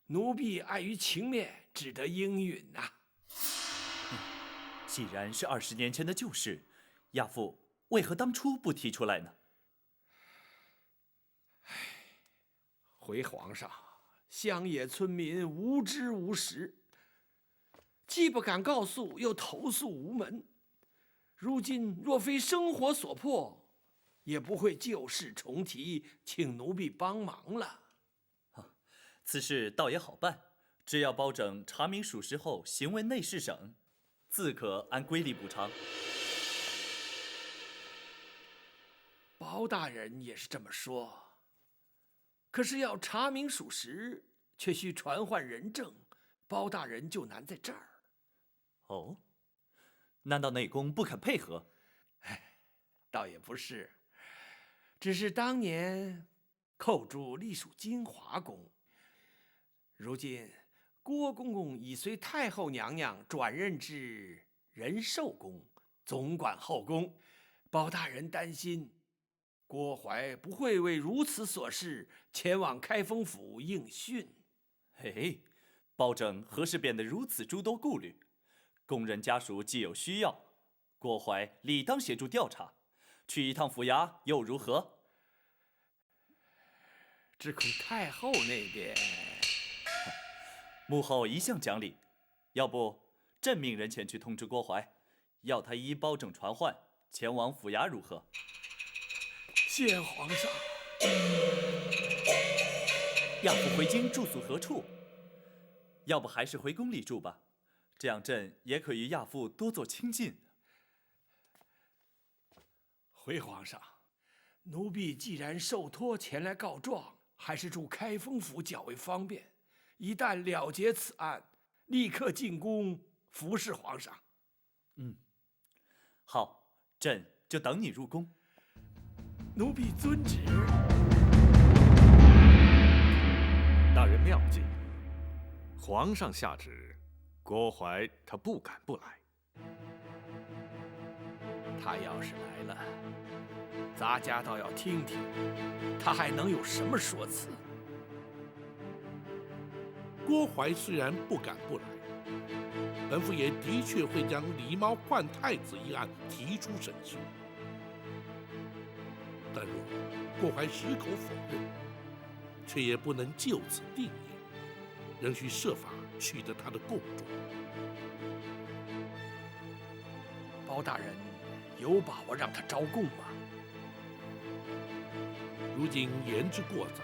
奴婢碍于情面，只得应允呐。既然是20年前的旧事，亚父为何当初不提出来呢？回皇上，乡野村民无知无识，既不敢告诉，又投诉无门。如今若非生活所迫，也不会旧事重提，请奴婢帮忙了。此事倒也好办，只要包拯查明属实后，行为内侍省，自可按规例补偿。包大人也是这么说，可是要查明属实，却需传唤人证，包大人就难在这儿。哦，难道内宫不肯配合？倒也不是，只是当年寇主隶属金华宫，如今郭公公已随太后娘娘转任至仁寿宫，总管后宫。包大人担心郭槐不会为如此琐事前往开封府应讯。嘿，包拯何时变得如此诸多顾虑？宫人家属既有需要，郭槐理当协助调查。去一趟府衙又如何？只恐太后那边……母后一向讲理，要不朕命人前去通知郭槐，要他依包拯传唤前往府衙如何？谢皇上。亚父回京住宿何处？要不还是回宫里住吧，这样朕也可与亚父多做亲近。回皇上，奴婢既然受托前来告状，还是住开封府较为方便。一旦了结此案，立刻进宫服侍皇上。好，朕就等你入宫。奴婢遵旨。大人妙计，皇上下旨，郭槐他不敢不来。他要是来了，咱家倒要听听，他还能有什么说辞？郭槐虽然不敢不来，本府也的确会将狸猫换太子一案提出审讯。但若郭槐矢口否认，却也不能就此定谳，仍需设法取得他的供状。包大人有把握让他招供吗？如今言之过早，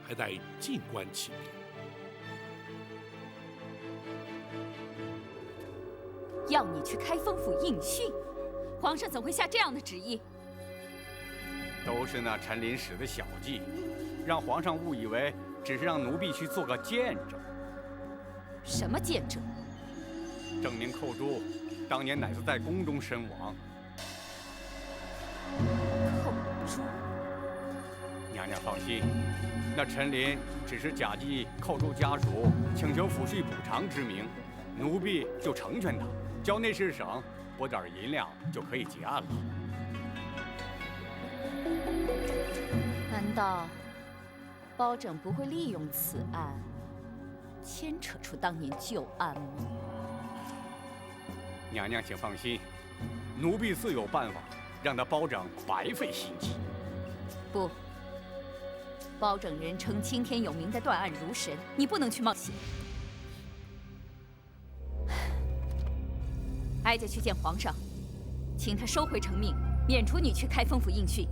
还待静观其变。要你去开封府应讯，皇上怎会下这样的旨意？都是那陈琳使的小计，让皇上误以为只是让奴婢去做个见证。什么见证？证明寇珠当年乃是在宫中身亡。寇珠，娘娘放心，那陈琳只是假借寇珠家属请求抚恤补偿之名，奴婢就成全他，交内侍省拨点银两就可以结案了。难道包拯不会利用此案牵扯出当年旧案吗？娘娘请放心，奴婢自有办法让他包拯白费心机。不，包拯人称青天有名的断案如神，你不能去冒险。哀家去见皇上，请他收回成命，免除你去开封府应讯。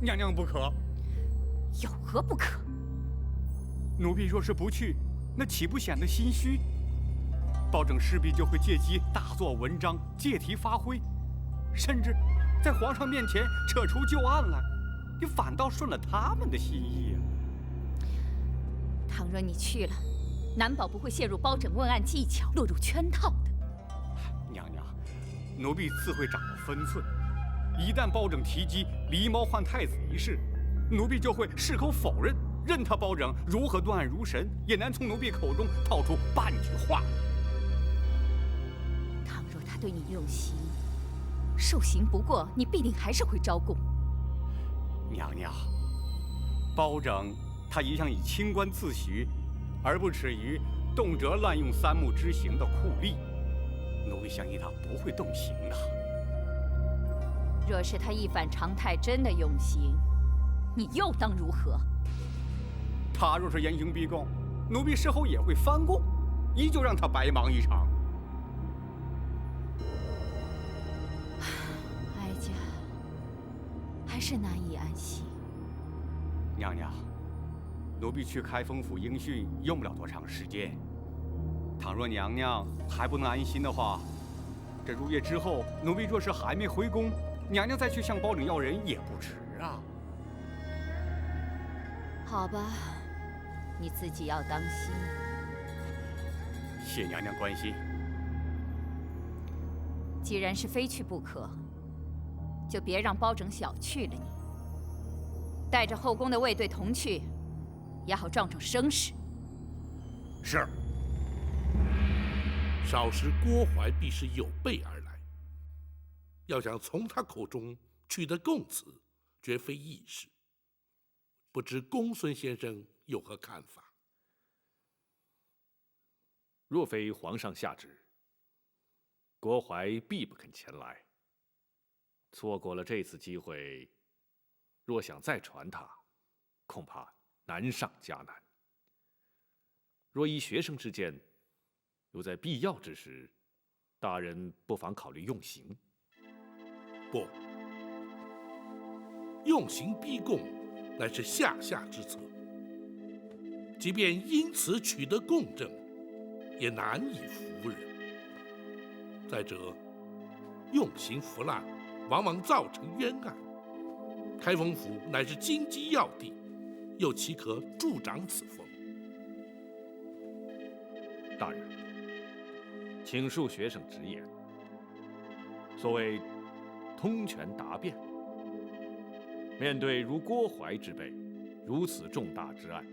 娘娘不可。有何不可？奴婢若是不去，那岂不显得心虚？包拯势必就会借机大做文章，借题发挥，甚至在皇上面前扯出旧案来，你反倒顺了他们的心意啊！倘若你去了，难保不会陷入包拯问案技巧，落入圈套的。娘娘，奴婢自会掌握分寸。一旦包拯提及狸猫换太子一事，奴婢就会矢口否认，任他包拯如何断案如神，也难从奴婢口中套出半句话。倘若他对你用刑，受刑不过，你必定还是会招供。娘娘，包拯他一向以清官自诩，而不耻于动辄滥用三目之刑的酷吏，奴婢相信他不会动刑的。若是他一反常态，真的用刑，你又当如何？他若是严刑逼供，奴婢事后也会翻供，依旧让他白忙一场。哀家还是难以安息。娘娘，奴婢去开封府应讯用不了多长时间。倘若娘娘还不能安心的话，这入夜之后，奴婢若是还没回宫，娘娘再去向包拯要人也不迟啊。好吧，你自己要当心。谢娘娘关心。既然是非去不可，就别让包拯小觑了你。带着后宫的卫队同去，也好壮壮声势。是。少时郭淮必是有备而来，要想从他口中取得供词，绝非易事。不知公孙先生有何看法？若非皇上下旨，郭淮必不肯前来。错过了这次机会，若想再传他，恐怕难上加难。若依学生之见，有在必要之时，大人不妨考虑用刑。不，用刑逼供乃是下之策，即便因此取得供证，也难以服人。再者，用刑腐烂，往往造成冤案。开封府乃是京畿要地，又岂可助长此风？大人，请恕学生直言。所谓通权达变，面对如郭淮之辈如此重大之案，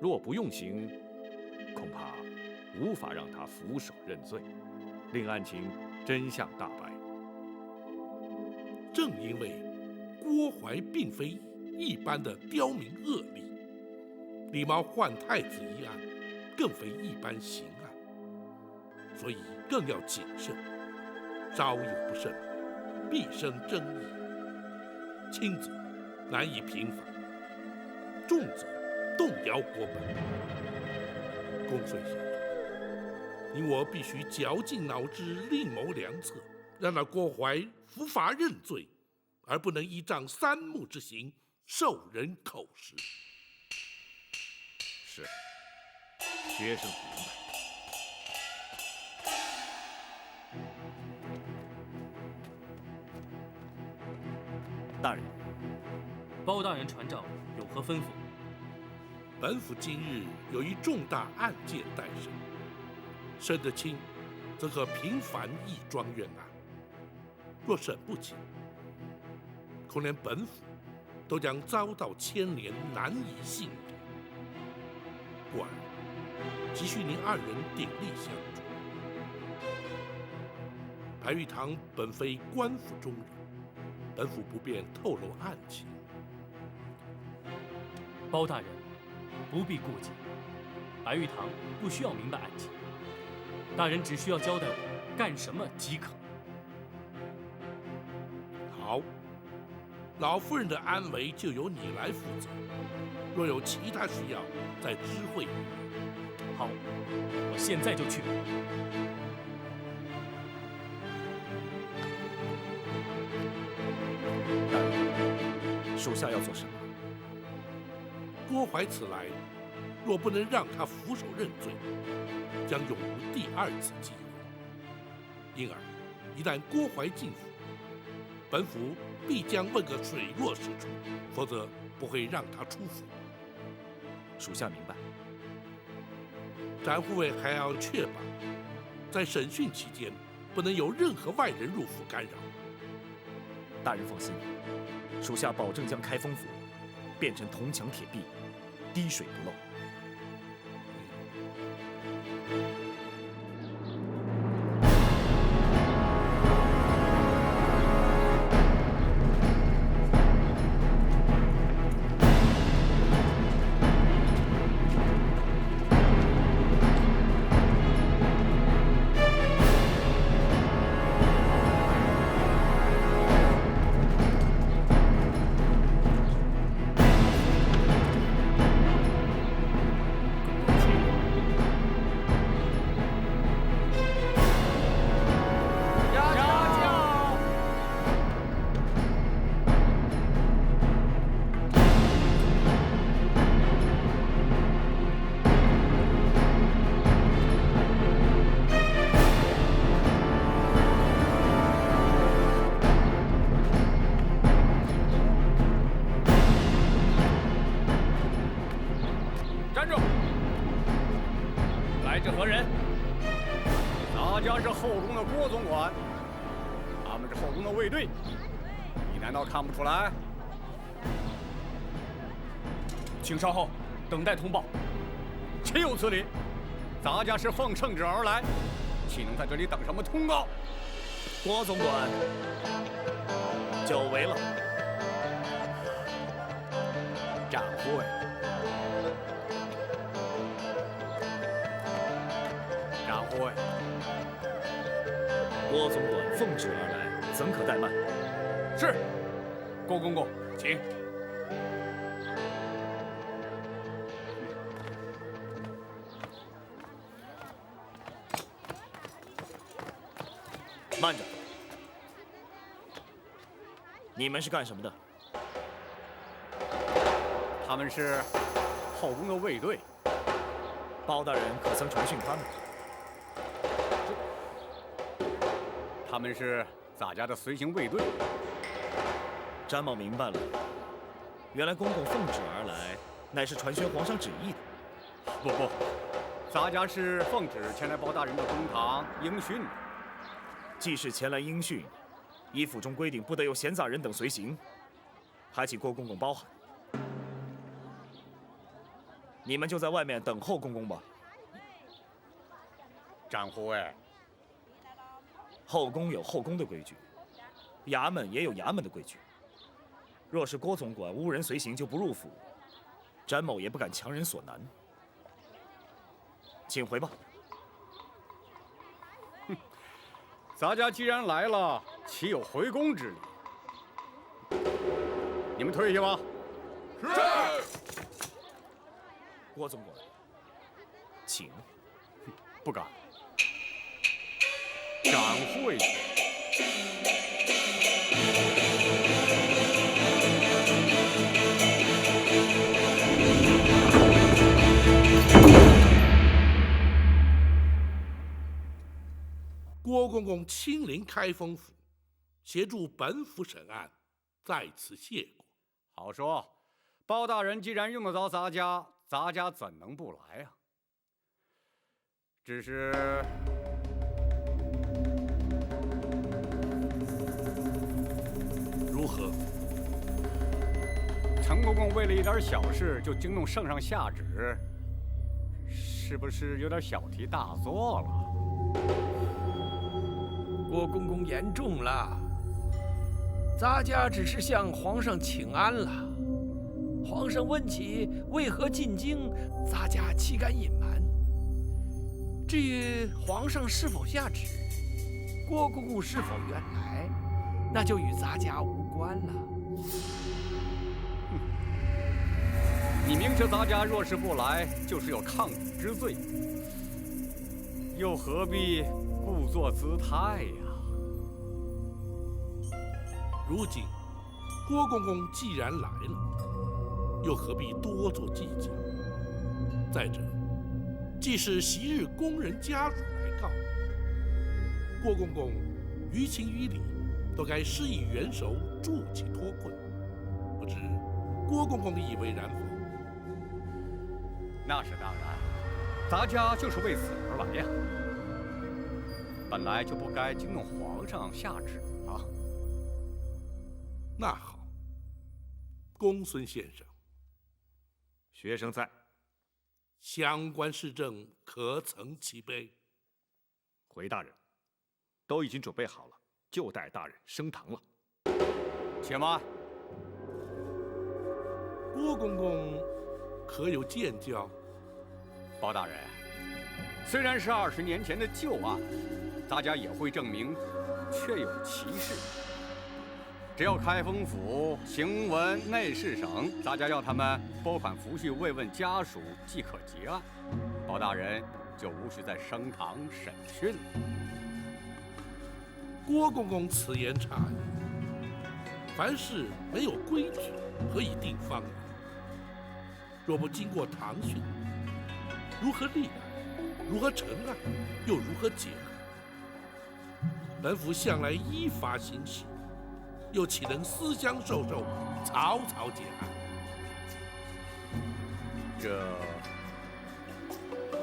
若不用刑，恐怕无法让他俯首认罪，令案情真相大白。正因为郭淮并非一般的刁民恶吏，李茂换太子一案更非一般刑案，所以更要谨慎，稍有不慎，必生争议。轻则难以平反，重则动摇国本。公孙先生，你我必须绞尽脑汁，另谋良策，让那郭淮伏法认罪，而不能依仗三目之刑受人口实。是，学生明白。大人，包大人传召，有何吩咐？本府今日有一重大案件待审，审得清，则可平反一桩冤案；若审不清，恐连本府都将遭到牵连，难以幸免。故而，急需您二人鼎力相助。白玉堂本非官府中人，本府不便透露案情。包大人不必顾忌，白玉堂不需要明白案情，大人只需要交代我干什么即可。好，老夫人的安危就由你来负责，若有其他需要，再知会于我。好，我现在就去。大人，属下要做什么？郭淮此来，若不能让他俯首认罪，将永无第二次机会。因而，一旦郭淮进府，本府必将问个水落石出，否则不会让他出府。属下明白。展护卫还要确保，在审讯期间不能有任何外人入府干扰。大人放心，属下保证将开封府变成铜墙铁壁，滴水不漏。站住！来者何人？咱家是后宫的郭总管，他们是后宫的卫队，你难道看不出来？请稍后，等待通报。岂有此理！咱家是奉圣旨而来，岂能在这里等什么通告？郭总管，久违了。展会。展会。郭总管奉旨而来，怎可怠慢？是。郭公公，请。慢着，你们是干什么的？他们是后宫的卫队。包大人可曾传讯他们？他们是咱家的随行卫队。詹某明白了，原来公公奉旨而来，乃是传宣皇上旨意的。不，咱家是奉旨前来包大人的公堂应讯。既是前来应讯，依府中规定，不得有闲杂人等随行，还请郭公公包涵。你们就在外面等候公公吧。展护卫，后宫有后宫的规矩，衙门也有衙门的规矩。若是郭总管无人随行就不入府，詹某也不敢强人所难。请回吧。咱家既然来了，岂有回宫之理？你们退下吧。是。郭总管，请。不敢。展会。郭公公亲临开封府，协助本府审案，在此谢过。好说，包大人既然用得着咱家，咱家怎能不来啊？只是，如何？陈公公为了一点小事就惊动圣上下旨，是不是有点小题大做了？郭公公言重了，咱家只是向皇上请安了。皇上问起为何进京，咱家岂敢隐瞒？至于皇上是否下旨，郭公公是否远来，那就与咱家无关了。你明知咱家若是不来，就是有抗旨之罪，又何必故作姿态呀？如今郭公公既然来了，又何必多做计较？再者，既是昔日宫人家属来告，郭公公于情于理都该施以援手，助其脱困。不知郭公公以为然否？那是当然，咱家就是为此而来呀。本来就不该惊动皇上下旨啊。那好，公孙先生，学生在。相关事政可曾齐备？回大人，都已经准备好了，就待大人升堂了。且慢，郭公公可有见教？包大人，虽然是20年前的旧案，大家也会证明确有其事。只要开封府行文内侍省，大家要他们拨款抚恤慰问家属，即可结案。包大人就无需再升堂审讯了。郭公公此言差矣。凡事没有规矩，何以定方圆？若不经过堂讯，如何立案？如何成案？又如何结案？本府向来依法行事，又岂能私相授受，草草结案？这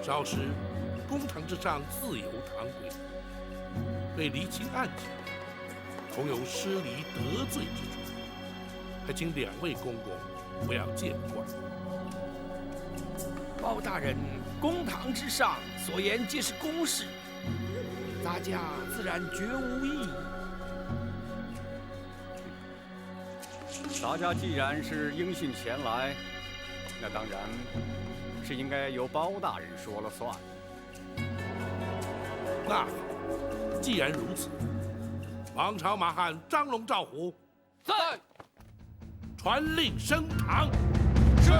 少时公堂之上自有堂规，被厘清案情，恐有失礼得罪之处，还请2位公公不要见怪。包大人公堂之上所言皆是公事，咱家自然绝无异议。咱家既然是应讯前来，那当然是应该由包大人说了算。那好，既然如此，王朝马汉张龙赵虎在，传令升堂。是。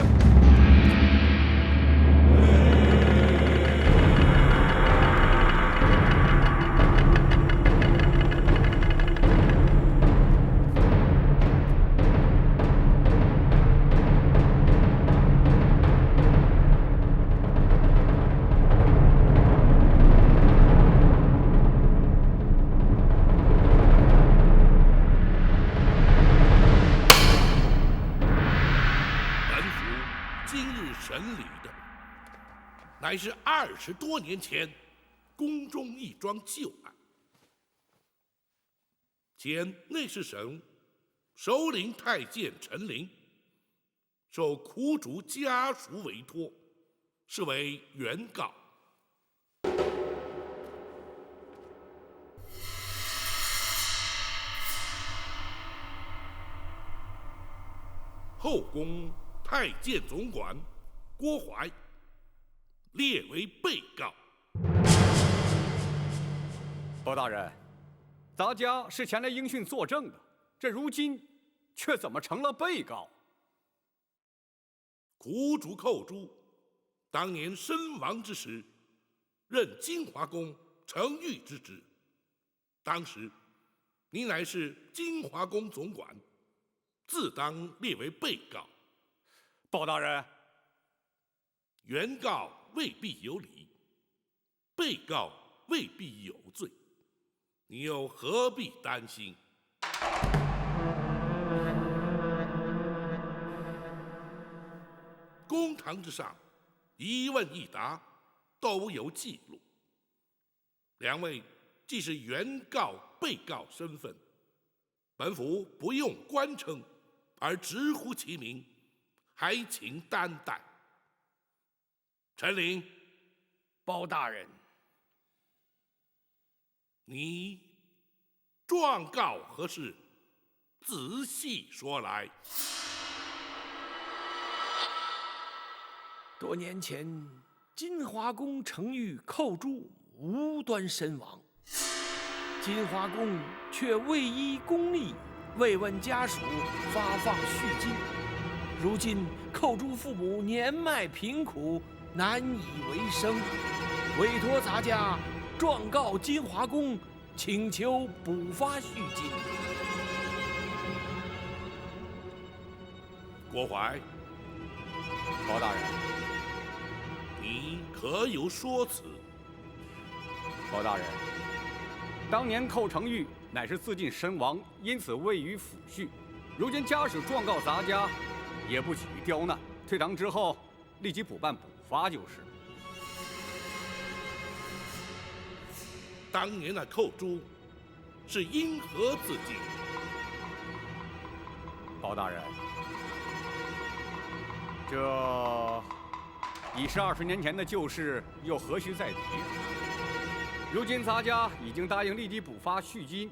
乃是20多年前宫中一桩旧案，前内侍省首领太监陈琳受苦主家属委托，是为原告。后宫太监总管郭槐列为被告。包大人，咱家是前来应讯作证的，这如今却怎么成了被告？苦主寇珠当年身亡之时，任金华宫承御之职，当时你乃是金华宫总管，自当列为被告。包大人，原告未必有理，被告未必有罪，你又何必担心？公堂之上，一问一答都有记录。2位既是原告、被告身份，本府不用官称，而直呼其名，还请担待。陈琳，包大人，你状告何事？仔细说来。多年前，金华宫承御寇珠无端身亡，金华宫却未依公例慰问家属，发放恤金。如今寇珠父母年迈贫苦，难以为生，委托咱家状告金华宫，请求补发恤金。郭槐，包大人，你可有说辞？包大人，当年寇承御乃是自尽身亡，因此未予抚恤。如今家属状告咱家，也不起于刁难，退堂之后立即补办补发就是。当年那寇珠是因何自尽？包大人，这已是20年前的旧事，又何须再提？如今咱家已经答应立即补发恤金，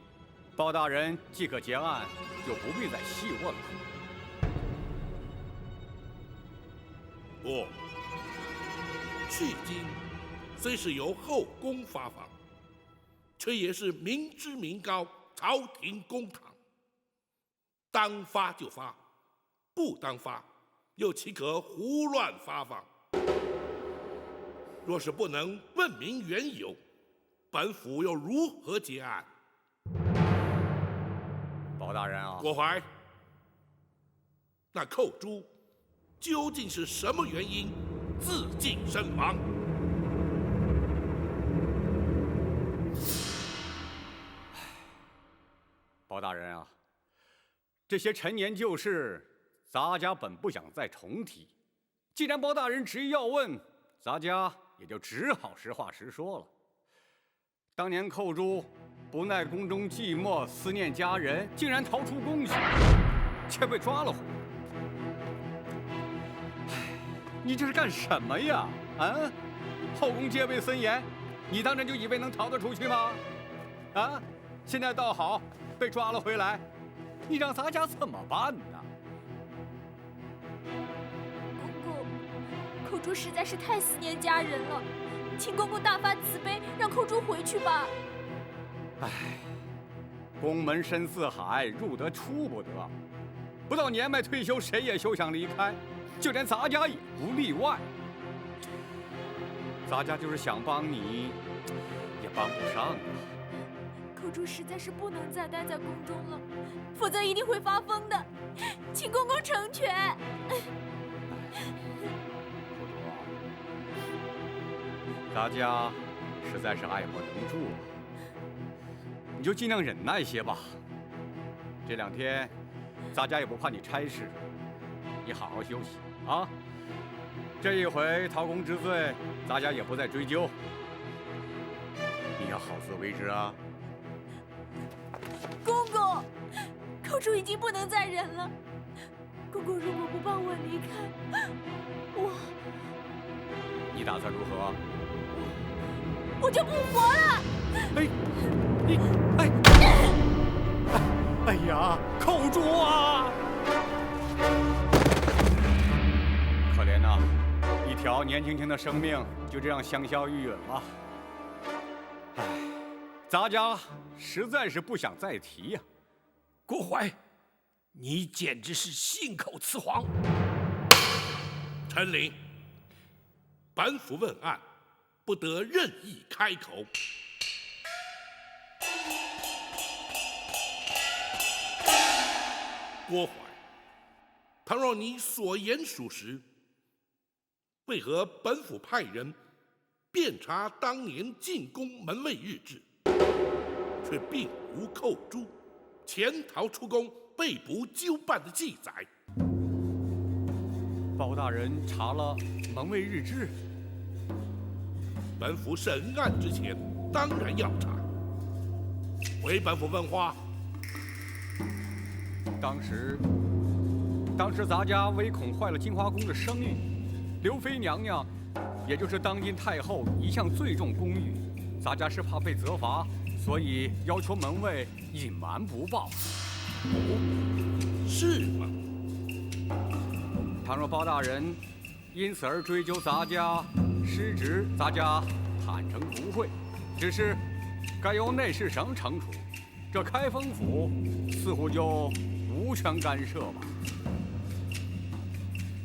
包大人即可结案，就不必再细问了。不，恤金虽是由后宫发放，却也是民脂民膏，朝廷公堂，当发就发，不当发又岂可胡乱发放？若是不能问明缘由，本府又如何结案？包大人啊，郭槐，那寇珠究竟是什么原因自尽身亡？包大人啊，这些陈年旧事，咱家本不想再重提。既然包大人执意要问，咱家也就只好实话实说了。当年寇珠不耐宫中寂寞，思念家人，竟然逃出宫去，却被抓了回来。你这是干什么呀？啊！后宫戒备森严，你当真就以为能逃得出去吗？啊！现在倒好，被抓了回来，你让咱家怎么办呢？公公，寇珠实在是太思念家人了，请公公大发慈悲，让寇珠回去吧。唉，宫门深似海，入得出不得。不到年迈退休，谁也休想离开，就连咱家也不例外。咱家就是想帮你，也帮不上啊。寇珠实在是不能再待在宫中了，否则一定会发疯的，请公公成全。咱家实在是爱莫能助啊，你就尽量忍耐些吧。这2天，咱家也不怕你差事，你好好休息啊。这一回陶公之罪，咱家也不再追究，你要好自为之啊。公公，寇珠已经不能再忍了。公公如果不帮我离开，你打算如何？我就不活了！哎呀，寇珠啊！可怜呐，一条年轻轻的生命就这样香消玉殒了。唉，咱家实在是不想再提呀。郭槐，你简直是信口雌黄！陈琳，本府问案，不得任意开口。郭槐，倘若你所言属实，为何本府派人遍查当年进宫门卫日志，却并无寇珠潜逃出宫被捕纠办的记载？包大人查了门卫日志，本府审案之前当然要查。回本府问话。当时咱家唯恐坏了金华宫的声誉，刘妃娘娘，也就是当今太后，一向最重宫誉，咱家是怕被责罚，所以要求门卫隐瞒不报。是吗？倘若包大人因此而追究咱家失职，咱家坦诚不讳，只是该由内侍省惩处，这开封府似乎就无权干涉吧。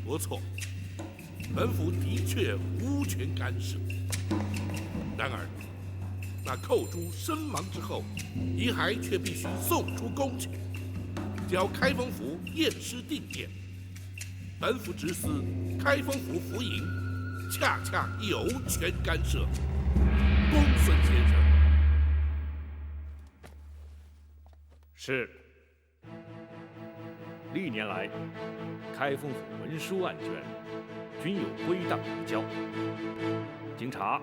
不错，本府的确无权干涉。然而，那寇珠身亡之后，遗骸却必须送出宫去，交开封府验尸定验。本府直司开封府府尹，恰恰有权干涉。公孙先生。是。历年来，开封府文书案卷均有归档移交。经查，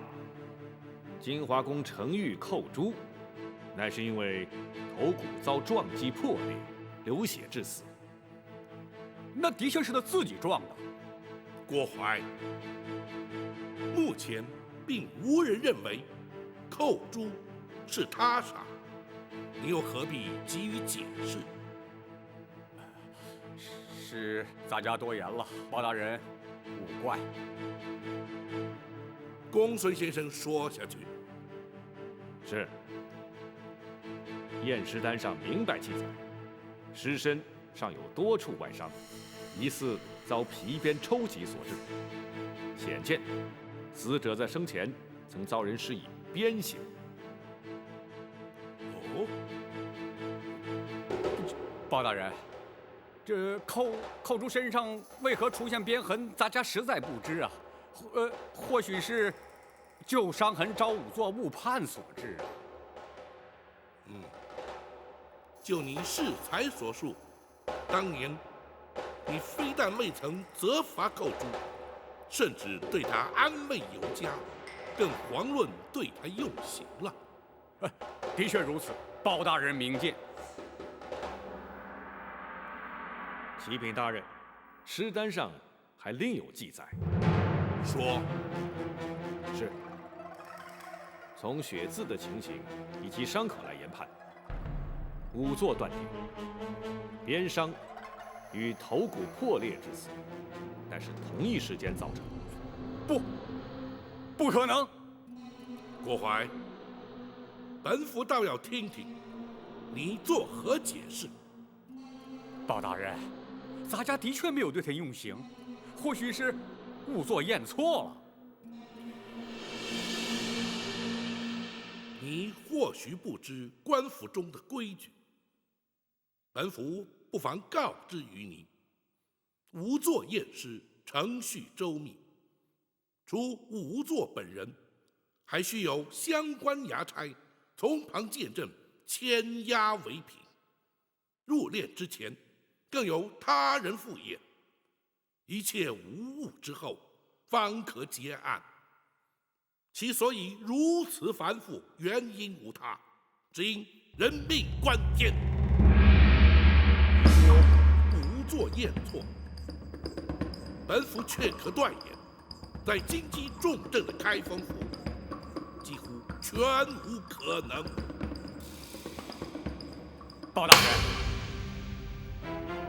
金华宫程昱寇珠，乃是因为头骨遭撞击破裂，流血致死。那的确是他自己撞的。郭槐，目前并无人认为寇珠是他杀，你又何必急于解释？是咱家多言了，包大人勿怪。公孙先生说下去。是。验尸单上明白记载，尸身上有多处外伤，疑似遭皮鞭抽击所致。显见，死者在生前曾遭人施以鞭刑。哦，包大人，这寇珠身上为何出现鞭痕，咱家实在不知啊。或许是旧伤痕招仵作误判所致啊。就你适才所述，当年你非但未曾责罚寇珠，甚至对他安慰有加，更遑论对他用刑了。的确如此，包大人明鉴。启禀大人，诗单上还另有记载。说。是。从血渍的情形以及伤口来研判，仵作断定，鞭伤与头骨破裂致死，但是同一时间造成。不可能！郭槐，本府倒要听听你作何解释。包大人，咱家的确没有对他用刑，或许是仵作验错了。你或许不知官府中的规矩，本府不妨告知于你：仵作验尸程序周密，除仵作本人，还需有相关衙差从旁见证，签押为凭。入殓之前，更有他人复验，一切无误之后，方可结案。其所以如此繁复，原因无他，只因人命关天。你说仵作验错，本府却可断言，在京畿重镇的开封府，几乎全无可能。包大人，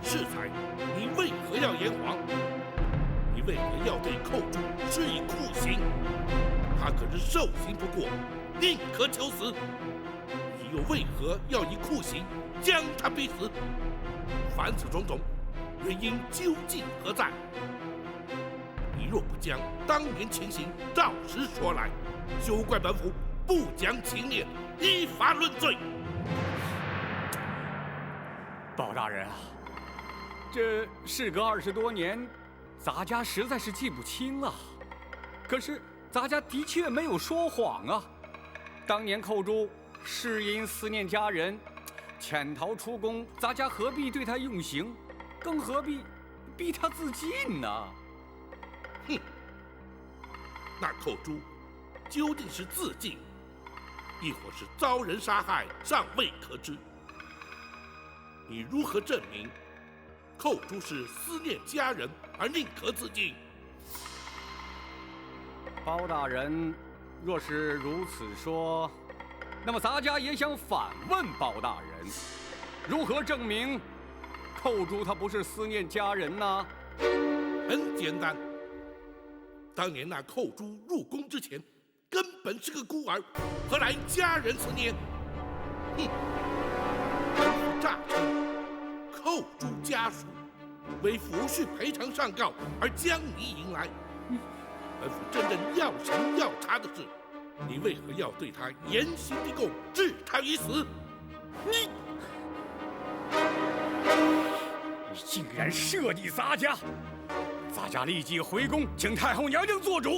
适才，你为何要言谎？你为何要对寇珠施以酷刑？他可是受刑不过，宁可求死。你又为何要以酷刑将他逼死？凡此种种，原因究竟何在？你若不将当年情形照实说来，休怪本府不讲情面，依法论罪。包大人啊，这事隔20多年，咱家实在是记不清啊。可是咱家的确没有说谎啊。当年寇珠是因思念家人，潜逃出宫，咱家何必对他用刑，更何必逼他自尽呢？哼，那寇珠究竟是自尽，亦或是遭人杀害，尚未可知。你如何证明寇珠是思念家人而宁可自尽？包大人若是如此说，那么咱家也想反问包大人，如何证明寇珠他不是思念家人呢？很简单，当年那寇珠入宫之前，根本是个孤儿，何来家人思念？哼！本府诈称寇珠家属为抚恤赔偿上告而将你迎来。本府真正要审要查的是，你为何要对他严刑逼供，置他于死？你竟然设计咱家！咱家立即回宫，请太后娘娘做主。